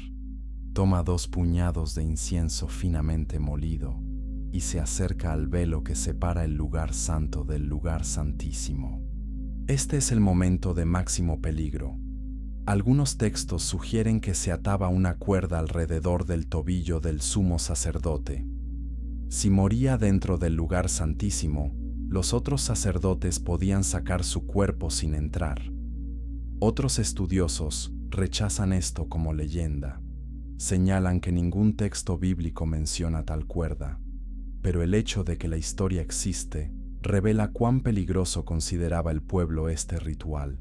Toma 2 puñados de incienso finamente molido y se acerca al velo que separa el lugar santo del lugar santísimo. Este es el momento de máximo peligro. Algunos textos sugieren que se ataba una cuerda alrededor del tobillo del sumo sacerdote. Si moría dentro del lugar santísimo, los otros sacerdotes podían sacar su cuerpo sin entrar. Otros estudiosos rechazan esto como leyenda. Señalan que ningún texto bíblico menciona tal cuerda, pero el hecho de que la historia existe revela cuán peligroso consideraba el pueblo este ritual.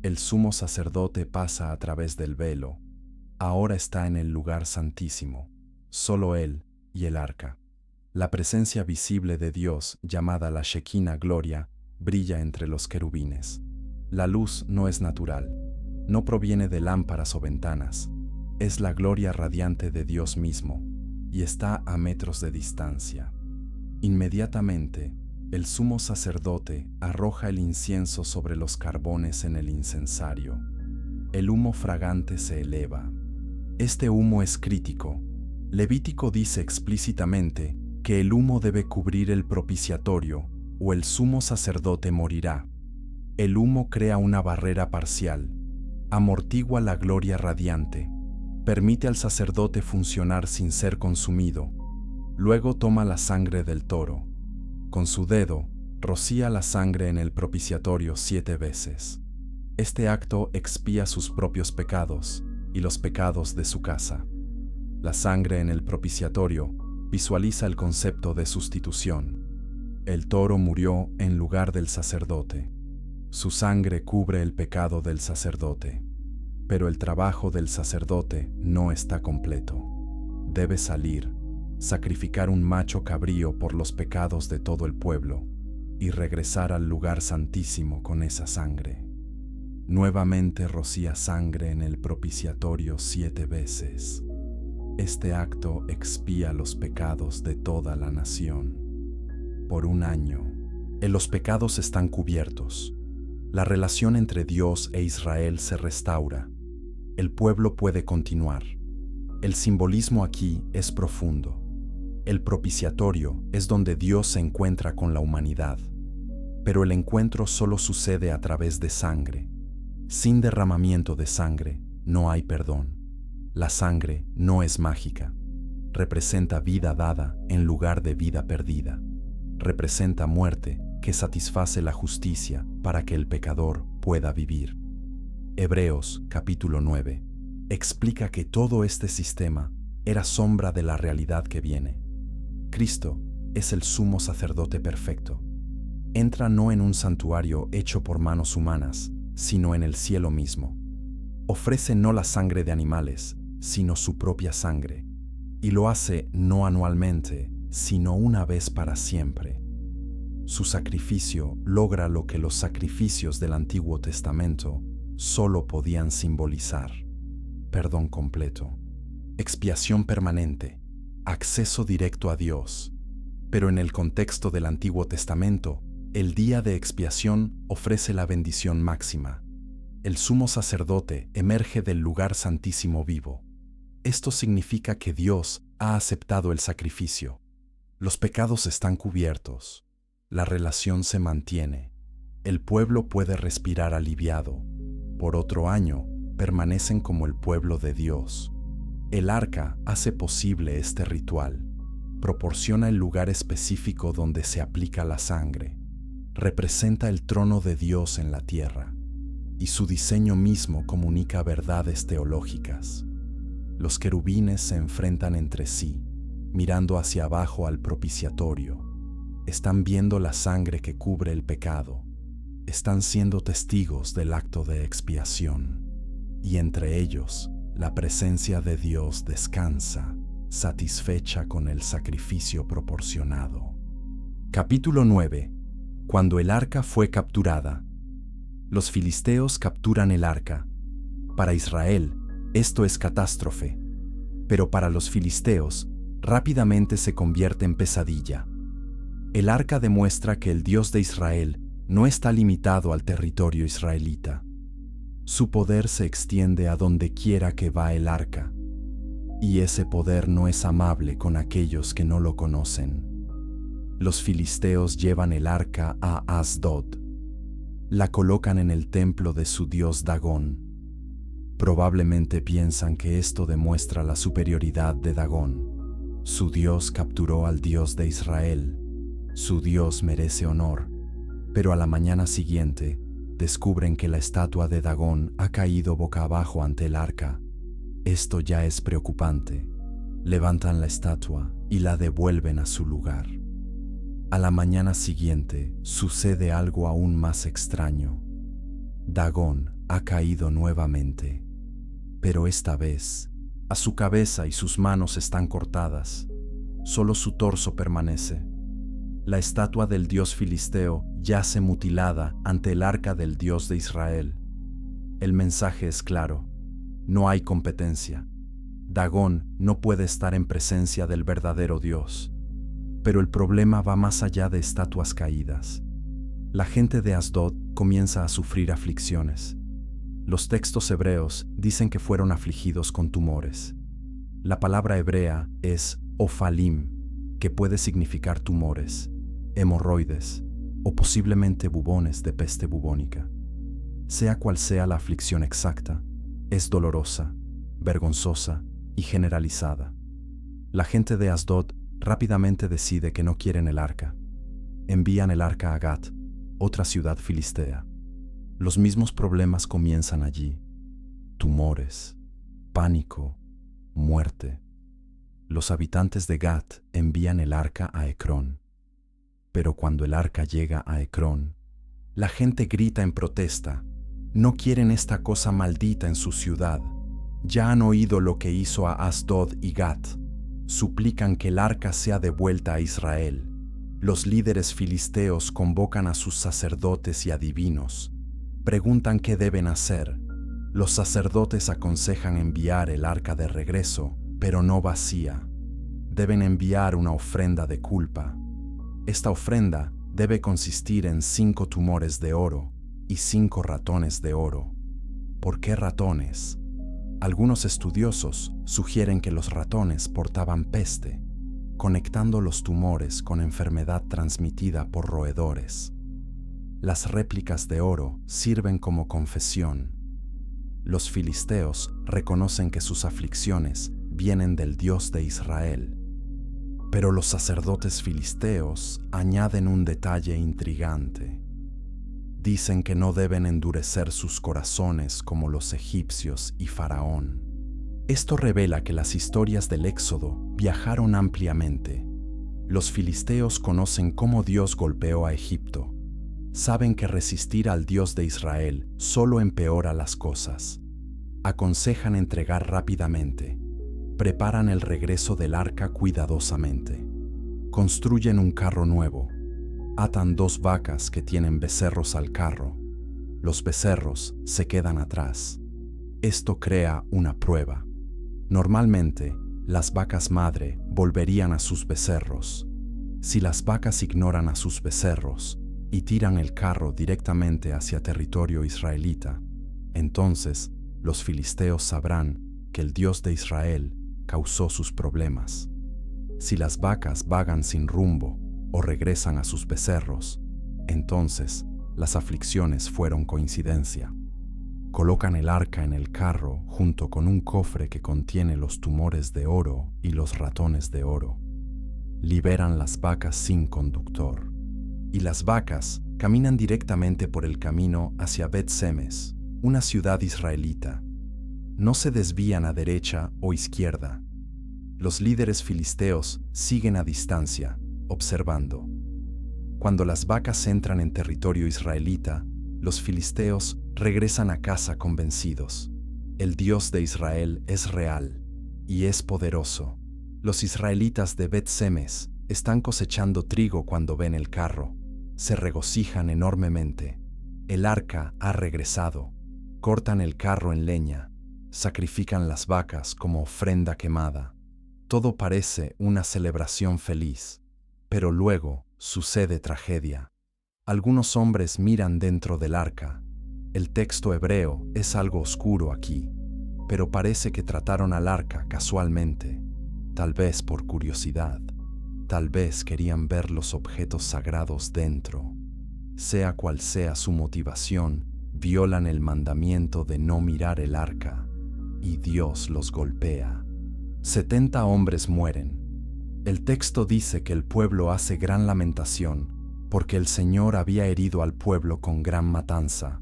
El sumo sacerdote pasa a través del velo. Ahora está en el lugar santísimo, solo él y el arca. La presencia visible de Dios, llamada la Shekinah Gloria, brilla entre los querubines. La luz no es natural, no proviene de lámparas o ventanas. Es la gloria radiante de Dios mismo, y está a metros de distancia. Inmediatamente, el sumo sacerdote arroja el incienso sobre los carbones en el incensario. El humo fragante se eleva. Este humo es crítico. Levítico dice explícitamente que el humo debe cubrir el propiciatorio, o el sumo sacerdote morirá. El humo crea una barrera parcial, amortigua la gloria radiante, permite al sacerdote funcionar sin ser consumido. Luego toma la sangre del toro. Con su dedo, Rocía la sangre en el propiciatorio 7 veces. Este acto expía sus propios pecados y los pecados de su casa. La sangre en el propiciatorio visualiza el concepto de sustitución. El toro murió en lugar del sacerdote. Su sangre cubre el pecado del sacerdote. Pero el trabajo del sacerdote no está completo. Debe salir, sacrificar un macho cabrío por los pecados de todo el pueblo y regresar al lugar santísimo con esa sangre. Nuevamente rocía sangre en el propiciatorio 7 veces. Este acto expía los pecados de toda la nación. Por un año, los pecados están cubiertos. La relación entre Dios e Israel se restaura. El pueblo puede continuar. El simbolismo aquí es profundo. El propiciatorio es donde Dios se encuentra con la humanidad. Pero el encuentro solo sucede a través de sangre. Sin derramamiento de sangre, no hay perdón. La sangre no es mágica. Representa vida dada en lugar de vida perdida. Representa muerte que satisface la justicia para que el pecador pueda vivir. Hebreos capítulo 9 explica que todo este sistema era sombra de la realidad que viene. Cristo es el sumo sacerdote perfecto. Entra no en un santuario hecho por manos humanas, sino en el cielo mismo. Ofrece no la sangre de animales, sino su propia sangre, y lo hace no anualmente, sino una vez para siempre. Su sacrificio logra lo que los sacrificios del Antiguo Testamento solo podían simbolizar: perdón completo, expiación permanente, acceso directo a Dios. Pero en el contexto del Antiguo Testamento, el día de expiación ofrece la bendición máxima. El sumo sacerdote emerge del lugar santísimo vivo. Esto significa que Dios ha aceptado el sacrificio. Los pecados están cubiertos. La relación se mantiene. El pueblo puede respirar aliviado. Por otro año, permanecen como el pueblo de Dios. El arca hace posible este ritual. Proporciona el lugar específico donde se aplica la sangre. Representa el trono de Dios en la tierra, y su diseño mismo comunica verdades teológicas. Los querubines se enfrentan entre sí, mirando hacia abajo al propiciatorio. Están viendo la sangre que cubre el pecado. Están siendo testigos del acto de expiación. Y entre ellos, la presencia de Dios descansa, satisfecha con el sacrificio proporcionado. Capítulo 9. Cuando el arca fue capturada. Los filisteos capturan el arca. Para Israel, esto es catástrofe, pero para los filisteos, rápidamente se convierte en pesadilla. El arca demuestra que el Dios de Israel no está limitado al territorio israelita. Su poder se extiende a donde quiera que va el arca, y ese poder no es amable con aquellos que no lo conocen. Los filisteos llevan el arca a Asdod. La colocan en el templo de su dios Dagón. Probablemente piensan que esto demuestra la superioridad de Dagón. Su dios capturó al Dios de Israel. Su dios merece honor. Pero a la mañana siguiente, descubren que la estatua de Dagón ha caído boca abajo ante el arca. Esto ya es preocupante. Levantan la estatua y la devuelven a su lugar. A la mañana siguiente sucede algo aún más extraño. Dagón ha caído nuevamente, pero esta vez, a su cabeza y sus manos están cortadas. Solo su torso permanece. La estatua del dios filisteo yace mutilada ante el arca del Dios de Israel. El mensaje es claro: no hay competencia. Dagón no puede estar en presencia del verdadero Dios. Pero el problema va más allá de estatuas caídas. La gente de Asdod comienza a sufrir aflicciones. Los textos hebreos dicen que fueron afligidos con tumores. La palabra hebrea es ophalim, que puede significar tumores, hemorroides o posiblemente bubones de peste bubónica. Sea cual sea la aflicción exacta, es dolorosa, vergonzosa y generalizada. La gente de Asdod rápidamente decide que no quieren el arca. envían el arca a Gat, otra ciudad filistea. Los mismos problemas comienzan allí: tumores, pánico, muerte. Los habitantes de Gat envían el arca a Ecrón. Pero cuando el arca llega a Ecrón, la gente grita en protesta: no quieren esta cosa maldita en su ciudad. Ya han oído lo que hizo a Asdod y Gat. Suplican que el arca sea devuelta a Israel. Los líderes filisteos convocan a sus sacerdotes y adivinos. Preguntan qué deben hacer. Los sacerdotes aconsejan enviar el arca de regreso, pero no vacía. Deben enviar una ofrenda de culpa. Esta ofrenda debe consistir en 5 tumores de oro y 5 ratones de oro. ¿Por qué ratones? Algunos estudiosos sugieren que los ratones portaban peste, conectando los tumores con enfermedad transmitida por roedores. Las réplicas de oro sirven como confesión. Los filisteos reconocen que sus aflicciones vienen del Dios de Israel. Pero los sacerdotes filisteos añaden un detalle intrigante. Dicen que no deben endurecer sus corazones como los egipcios y Faraón. Esto revela que las historias del Éxodo viajaron ampliamente. Los filisteos conocen cómo Dios golpeó a Egipto. Saben que resistir al Dios de Israel solo empeora las cosas. Aconsejan entregar rápidamente. Preparan el regreso del arca cuidadosamente. Construyen un carro nuevo. Atan 2 vacas que tienen becerros al carro. Los becerros se quedan atrás. Esto crea una prueba. Normalmente, las vacas madre volverían a sus becerros. Si las vacas ignoran a sus becerros y tiran el carro directamente hacia territorio israelita, entonces los filisteos sabrán que el Dios de Israel causó sus problemas. Si las vacas vagan sin rumbo o regresan a sus becerros, entonces las aflicciones fueron coincidencia. Colocan el arca en el carro junto con un cofre que contiene los tumores de oro y los ratones de oro. Liberan las vacas sin conductor. Y las vacas caminan directamente por el camino hacia Bet-Semes, una ciudad israelita. No se desvían a derecha o izquierda. Los líderes filisteos siguen a distancia, observando. Cuando las vacas entran en territorio israelita, los filisteos regresan a casa convencidos. El Dios de Israel es real y es poderoso. Los israelitas de Bet-Semes están cosechando trigo cuando ven el carro. Se regocijan enormemente. El arca ha regresado. Cortan el carro en leña. Sacrifican las vacas como ofrenda quemada. Todo parece una celebración feliz. Pero luego sucede tragedia. Algunos hombres miran dentro del arca. El texto hebreo es algo oscuro aquí, pero parece que trataron al arca casualmente, tal vez por curiosidad, tal vez querían ver los objetos sagrados dentro. Sea cual sea su motivación, violan el mandamiento de no mirar el arca, y Dios los golpea. 70 hombres mueren. El texto dice que el pueblo hace gran lamentación, porque el Señor había herido al pueblo con gran matanza.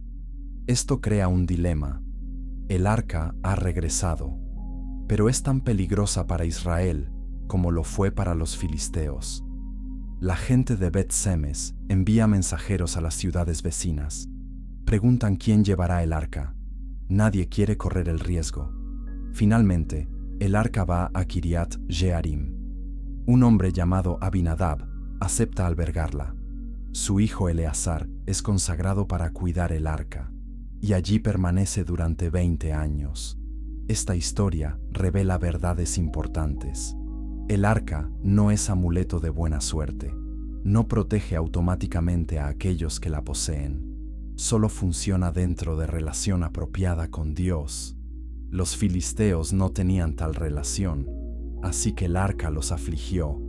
Esto crea un dilema. El arca ha regresado, pero es tan peligrosa para Israel como lo fue para los filisteos. La gente de Bet-Semes envía mensajeros a las ciudades vecinas. Preguntan quién llevará el arca. Nadie quiere correr el riesgo. Finalmente, el arca va a Kiriat Jearim. Un hombre llamado Abinadab acepta albergarla. Su hijo Eleazar es consagrado para cuidar el arca, y allí permanece durante 20 años. Esta historia revela verdades importantes. El arca no es amuleto de buena suerte. No protege automáticamente a aquellos que la poseen. Solo funciona dentro de relación apropiada con Dios. Los filisteos no tenían tal relación, así que el arca los afligió.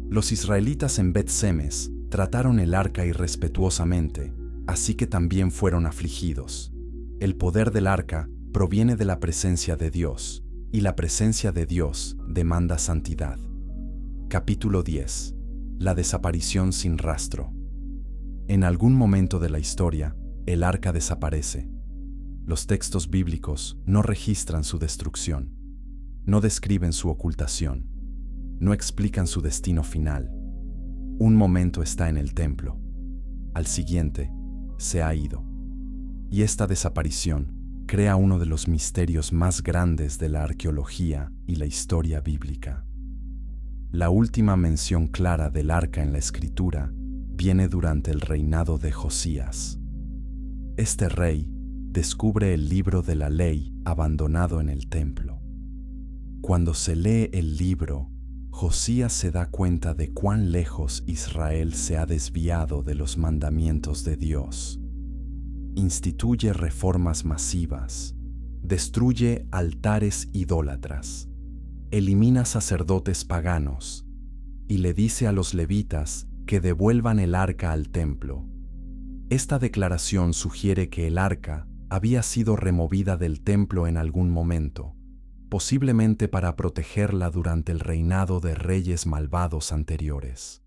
Los israelitas en Bet-Semes trataron el arca irrespetuosamente, así que también fueron afligidos. El poder del arca proviene de la presencia de Dios, y la presencia de Dios demanda santidad. Capítulo 10. La desaparición sin rastro. En algún momento de la historia, el arca desaparece. Los textos bíblicos no registran su destrucción, no describen su ocultación, no explican su destino final. Un momento está en el templo, al siguiente se ha ido. Y esta desaparición crea uno de los misterios más grandes de la arqueología y la historia bíblica. La última mención clara del arca en la Escritura viene durante el reinado de Josías. Este rey descubre el libro de la ley abandonado en el templo. Cuando se lee el libro, Josías se da cuenta de cuán lejos Israel se ha desviado de los mandamientos de Dios. Instituye reformas masivas, destruye altares idólatras, elimina sacerdotes paganos y le dice a los levitas que devuelvan el arca al templo. Esta declaración sugiere que el arca había sido removida del templo en algún momento, posiblemente para protegerla durante el reinado de reyes malvados anteriores.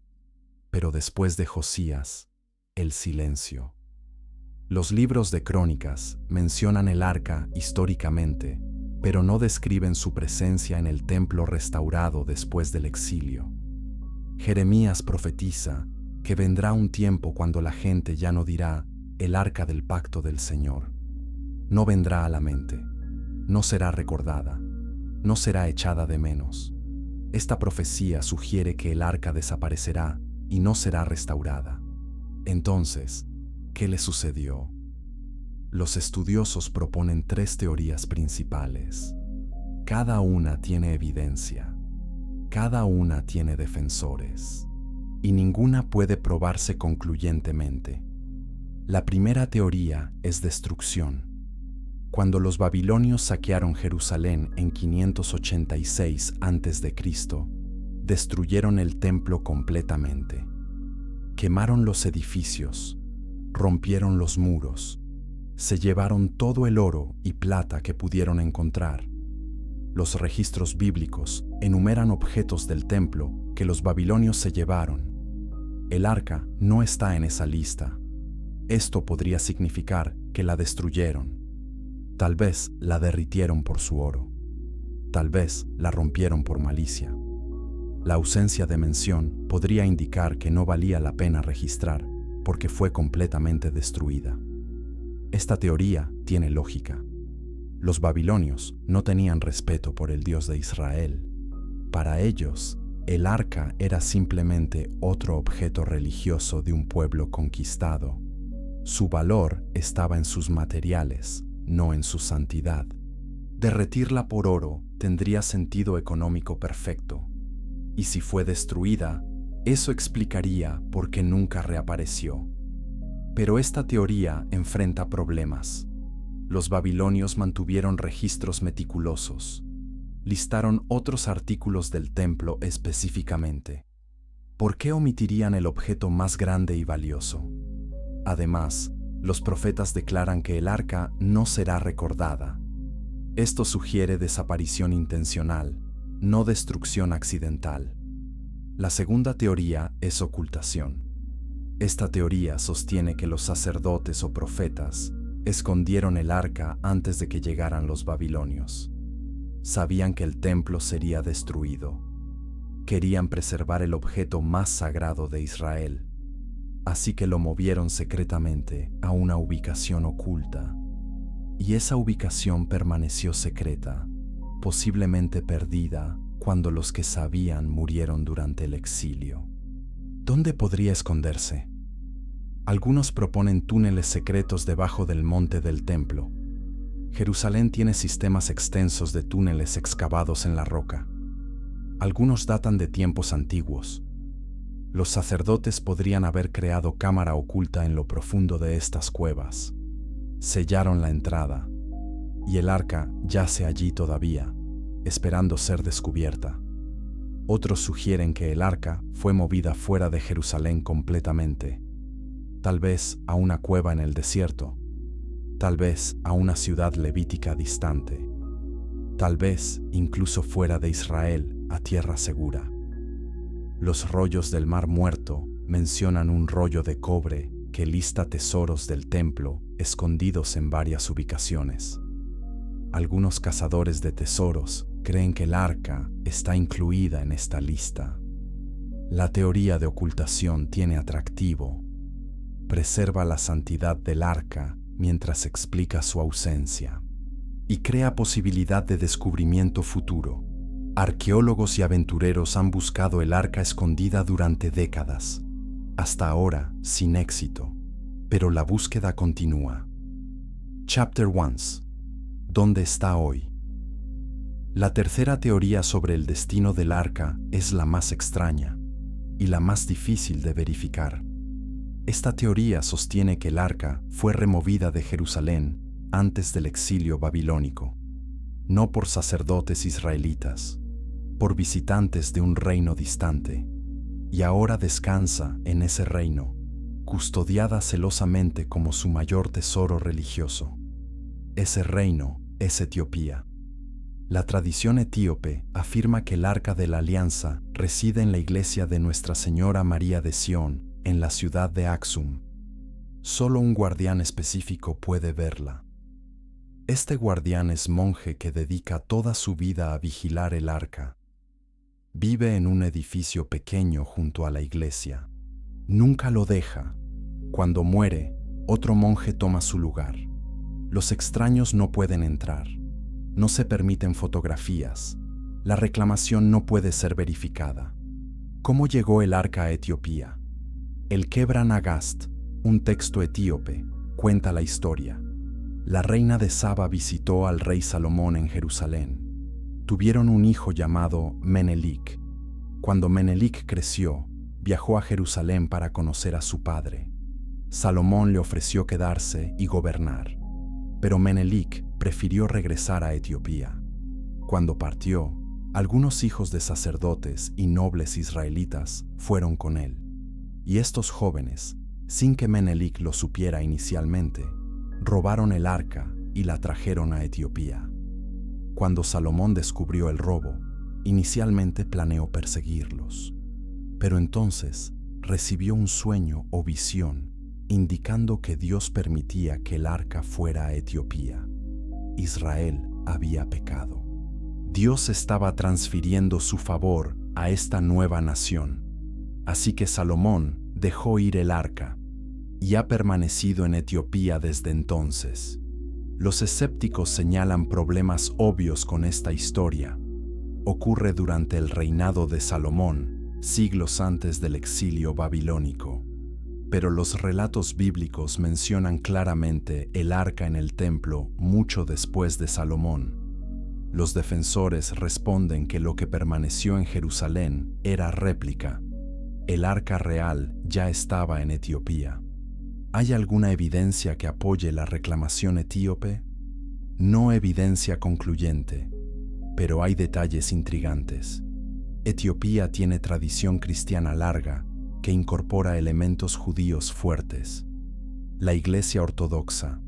Pero después de Josías, el silencio. Los libros de Crónicas mencionan el arca históricamente, pero no describen su presencia en el templo restaurado después del exilio. Jeremías profetiza que vendrá un tiempo cuando la gente ya no dirá el arca del pacto del Señor. No vendrá a la mente, no será recordada, no será echada de menos. Esta profecía sugiere que el arca desaparecerá y no será restaurada. Entonces, ¿qué le sucedió? Los estudiosos proponen 3 teorías principales. Cada una tiene evidencia, cada una tiene defensores, y ninguna puede probarse concluyentemente. La primera teoría es destrucción. Cuando los babilonios saquearon Jerusalén en 586 a.C., destruyeron el templo completamente. Quemaron los edificios, rompieron los muros, se llevaron todo el oro y plata que pudieron encontrar. Los registros bíblicos enumeran objetos del templo que los babilonios se llevaron. El arca no está en esa lista. Esto podría significar que la destruyeron. Tal vez la derritieron por su oro. Tal vez la rompieron por malicia. La ausencia de mención podría indicar que no valía la pena registrar porque fue completamente destruida. Esta teoría tiene lógica. Los babilonios no tenían respeto por el Dios de Israel. Para ellos, el arca era simplemente otro objeto religioso de un pueblo conquistado. Su valor estaba en sus materiales, no en su santidad. Derretirla por oro tendría sentido económico perfecto. Y si fue destruida, eso explicaría por qué nunca reapareció. Pero esta teoría enfrenta problemas. Los babilonios mantuvieron registros meticulosos. Listaron otros artículos del templo específicamente. ¿Por qué omitirían el objeto más grande y valioso? Además, los profetas declaran que el arca no será recordada. Esto sugiere desaparición intencional, no destrucción accidental. La segunda teoría es ocultación. Esta teoría sostiene que los sacerdotes o profetas escondieron el arca antes de que llegaran los babilonios. Sabían que el templo sería destruido. Querían preservar el objeto más sagrado de Israel. Así que lo movieron secretamente a una ubicación oculta. Y esa ubicación permaneció secreta, posiblemente perdida, cuando los que sabían murieron durante el exilio. ¿Dónde podría esconderse? Algunos proponen túneles secretos debajo del monte del templo. Jerusalén tiene sistemas extensos de túneles excavados en la roca. Algunos datan de tiempos antiguos. Los sacerdotes podrían haber creado cámara oculta en lo profundo de estas cuevas. Sellaron la entrada, y el arca yace allí todavía, esperando ser descubierta. Otros sugieren que el arca fue movida fuera de Jerusalén completamente, tal vez a una cueva en el desierto, tal vez a una ciudad levítica distante, tal vez incluso fuera de Israel, a tierra segura. Los rollos del Mar Muerto mencionan un rollo de cobre que lista tesoros del templo escondidos en varias ubicaciones. Algunos cazadores de tesoros creen que el arca está incluida en esta lista. La teoría de ocultación tiene atractivo. Preserva la santidad del arca mientras explica su ausencia y crea posibilidad de descubrimiento futuro. Arqueólogos y aventureros han buscado el arca escondida durante décadas, hasta ahora sin éxito, pero la búsqueda continúa. Chapter 1. ¿Dónde está hoy? La tercera teoría sobre el destino del arca es la más extraña y la más difícil de verificar. Esta teoría sostiene que el arca fue removida de Jerusalén antes del exilio babilónico, no por sacerdotes israelitas, por visitantes de un reino distante, y ahora descansa en ese reino, custodiada celosamente como su mayor tesoro religioso. Ese reino es Etiopía. La tradición etíope afirma que el Arca de la Alianza reside en la iglesia de Nuestra Señora María de Sión, en la ciudad de Aksum. Solo un guardián específico puede verla. Este guardián es monje que dedica toda su vida a vigilar el arca. Vive en un edificio pequeño junto a la iglesia. Nunca lo deja. Cuando muere, otro monje toma su lugar. Los extraños no pueden entrar. No se permiten fotografías. La reclamación no puede ser verificada. ¿Cómo llegó el arca a Etiopía? El Kebra Nagast, un texto etíope, cuenta la historia. La reina de Saba visitó al rey Salomón en Jerusalén. Tuvieron un hijo llamado Menelik. Cuando Menelik creció, viajó a Jerusalén para conocer a su padre. Salomón le ofreció quedarse y gobernar, pero Menelik prefirió regresar a Etiopía. Cuando partió, algunos hijos de sacerdotes y nobles israelitas fueron con él. Y estos jóvenes, sin que Menelik lo supiera inicialmente, robaron el arca y la trajeron a Etiopía. Cuando Salomón descubrió el robo, inicialmente planeó perseguirlos. Pero entonces recibió un sueño o visión indicando que Dios permitía que el arca fuera a Etiopía. Israel había pecado. Dios estaba transfiriendo su favor a esta nueva nación. Así que Salomón dejó ir el arca y ha permanecido en Etiopía desde entonces. Los escépticos señalan problemas obvios con esta historia. Ocurre durante el reinado de Salomón, siglos antes del exilio babilónico. Pero los relatos bíblicos mencionan claramente el arca en el templo mucho después de Salomón. Los defensores responden que lo que permaneció en Jerusalén era réplica. El arca real ya estaba en Etiopía. ¿Hay alguna evidencia que apoye la reclamación etíope? No evidencia concluyente, pero hay detalles intrigantes. Etiopía tiene tradición cristiana larga que incorpora elementos judíos fuertes. La Iglesia Ortodoxa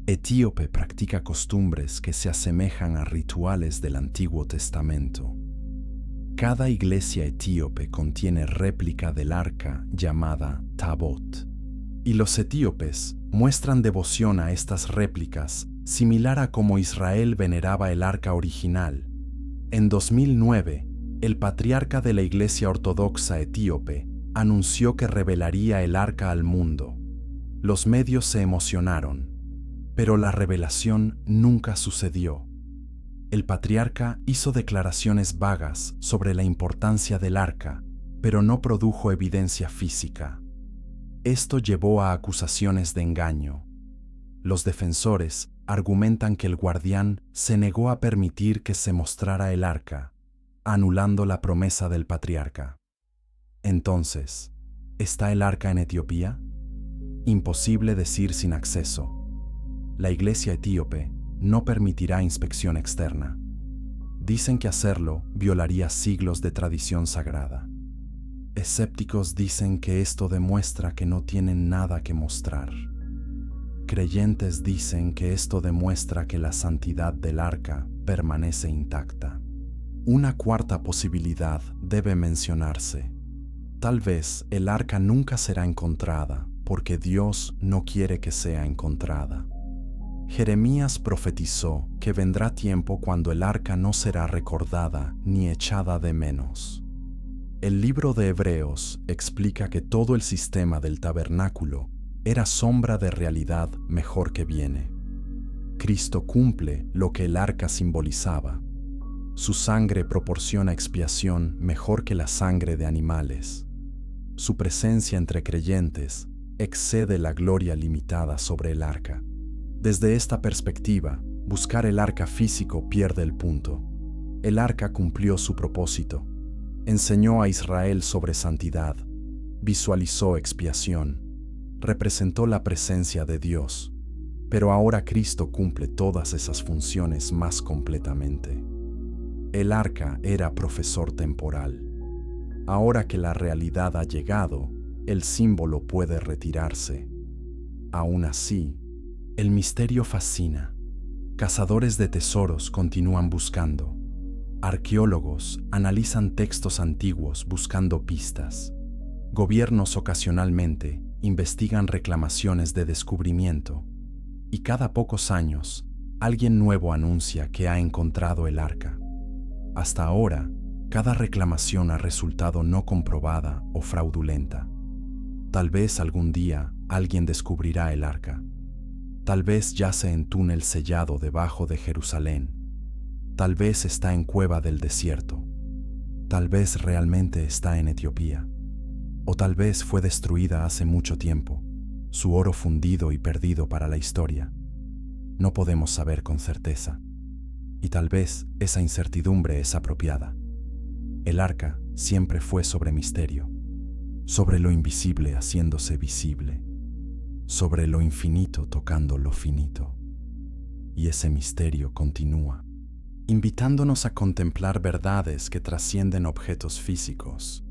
etíope practica costumbres que se asemejan a rituales del Antiguo Testamento. Cada iglesia etíope contiene réplica del arca llamada Tabot, y los etíopes muestran devoción a estas réplicas, similar a como Israel veneraba el arca original. En 2009, el patriarca de la Iglesia Ortodoxa etíope anunció que revelaría el arca al mundo. Los medios se emocionaron, pero la revelación nunca sucedió. El patriarca hizo declaraciones vagas sobre la importancia del arca, pero no produjo evidencia física. Esto llevó a acusaciones de engaño. Los defensores argumentan que el guardián se negó a permitir que se mostrara el arca, anulando la promesa del patriarca. Entonces, ¿está el arca en Etiopía? Imposible decir sin acceso. La iglesia etíope no permitirá inspección externa. Dicen que hacerlo violaría siglos de tradición sagrada. Escépticos dicen que esto demuestra que no tienen nada que mostrar. Creyentes dicen que esto demuestra que la santidad del arca permanece intacta. Una cuarta posibilidad debe mencionarse. Tal vez el arca nunca será encontrada porque Dios no quiere que sea encontrada. Jeremías profetizó que vendrá tiempo cuando el arca no será recordada ni echada de menos. El libro de Hebreos explica que todo el sistema del tabernáculo era sombra de realidad mejor que viene. Cristo cumple lo que el arca simbolizaba. Su sangre proporciona expiación mejor que la sangre de animales. Su presencia entre creyentes excede la gloria limitada sobre el arca. Desde esta perspectiva, buscar el arca físico pierde el punto. El arca cumplió su propósito. Enseñó a Israel sobre santidad, visualizó expiación, representó la presencia de Dios. Pero ahora Cristo cumple todas esas funciones más completamente. El arca era profesor temporal. Ahora que la realidad ha llegado, el símbolo puede retirarse. Aún así, el misterio fascina. Cazadores de tesoros continúan buscando. Arqueólogos analizan textos antiguos buscando pistas. Gobiernos ocasionalmente investigan reclamaciones de descubrimiento. Y cada pocos años, alguien nuevo anuncia que ha encontrado el arca. Hasta ahora, cada reclamación ha resultado no comprobada o fraudulenta. Tal vez algún día alguien descubrirá el arca. Tal vez yace en túnel sellado debajo de Jerusalén. Tal vez está en cueva del desierto. Tal vez realmente está en Etiopía. O tal vez fue destruida hace mucho tiempo, su oro fundido y perdido para la historia. No podemos saber con certeza. Y tal vez esa incertidumbre es apropiada. El arca siempre fue sobre misterio, sobre lo invisible haciéndose visible, sobre lo infinito tocando lo finito. Y ese misterio continúa, invitándonos a contemplar verdades que trascienden objetos físicos.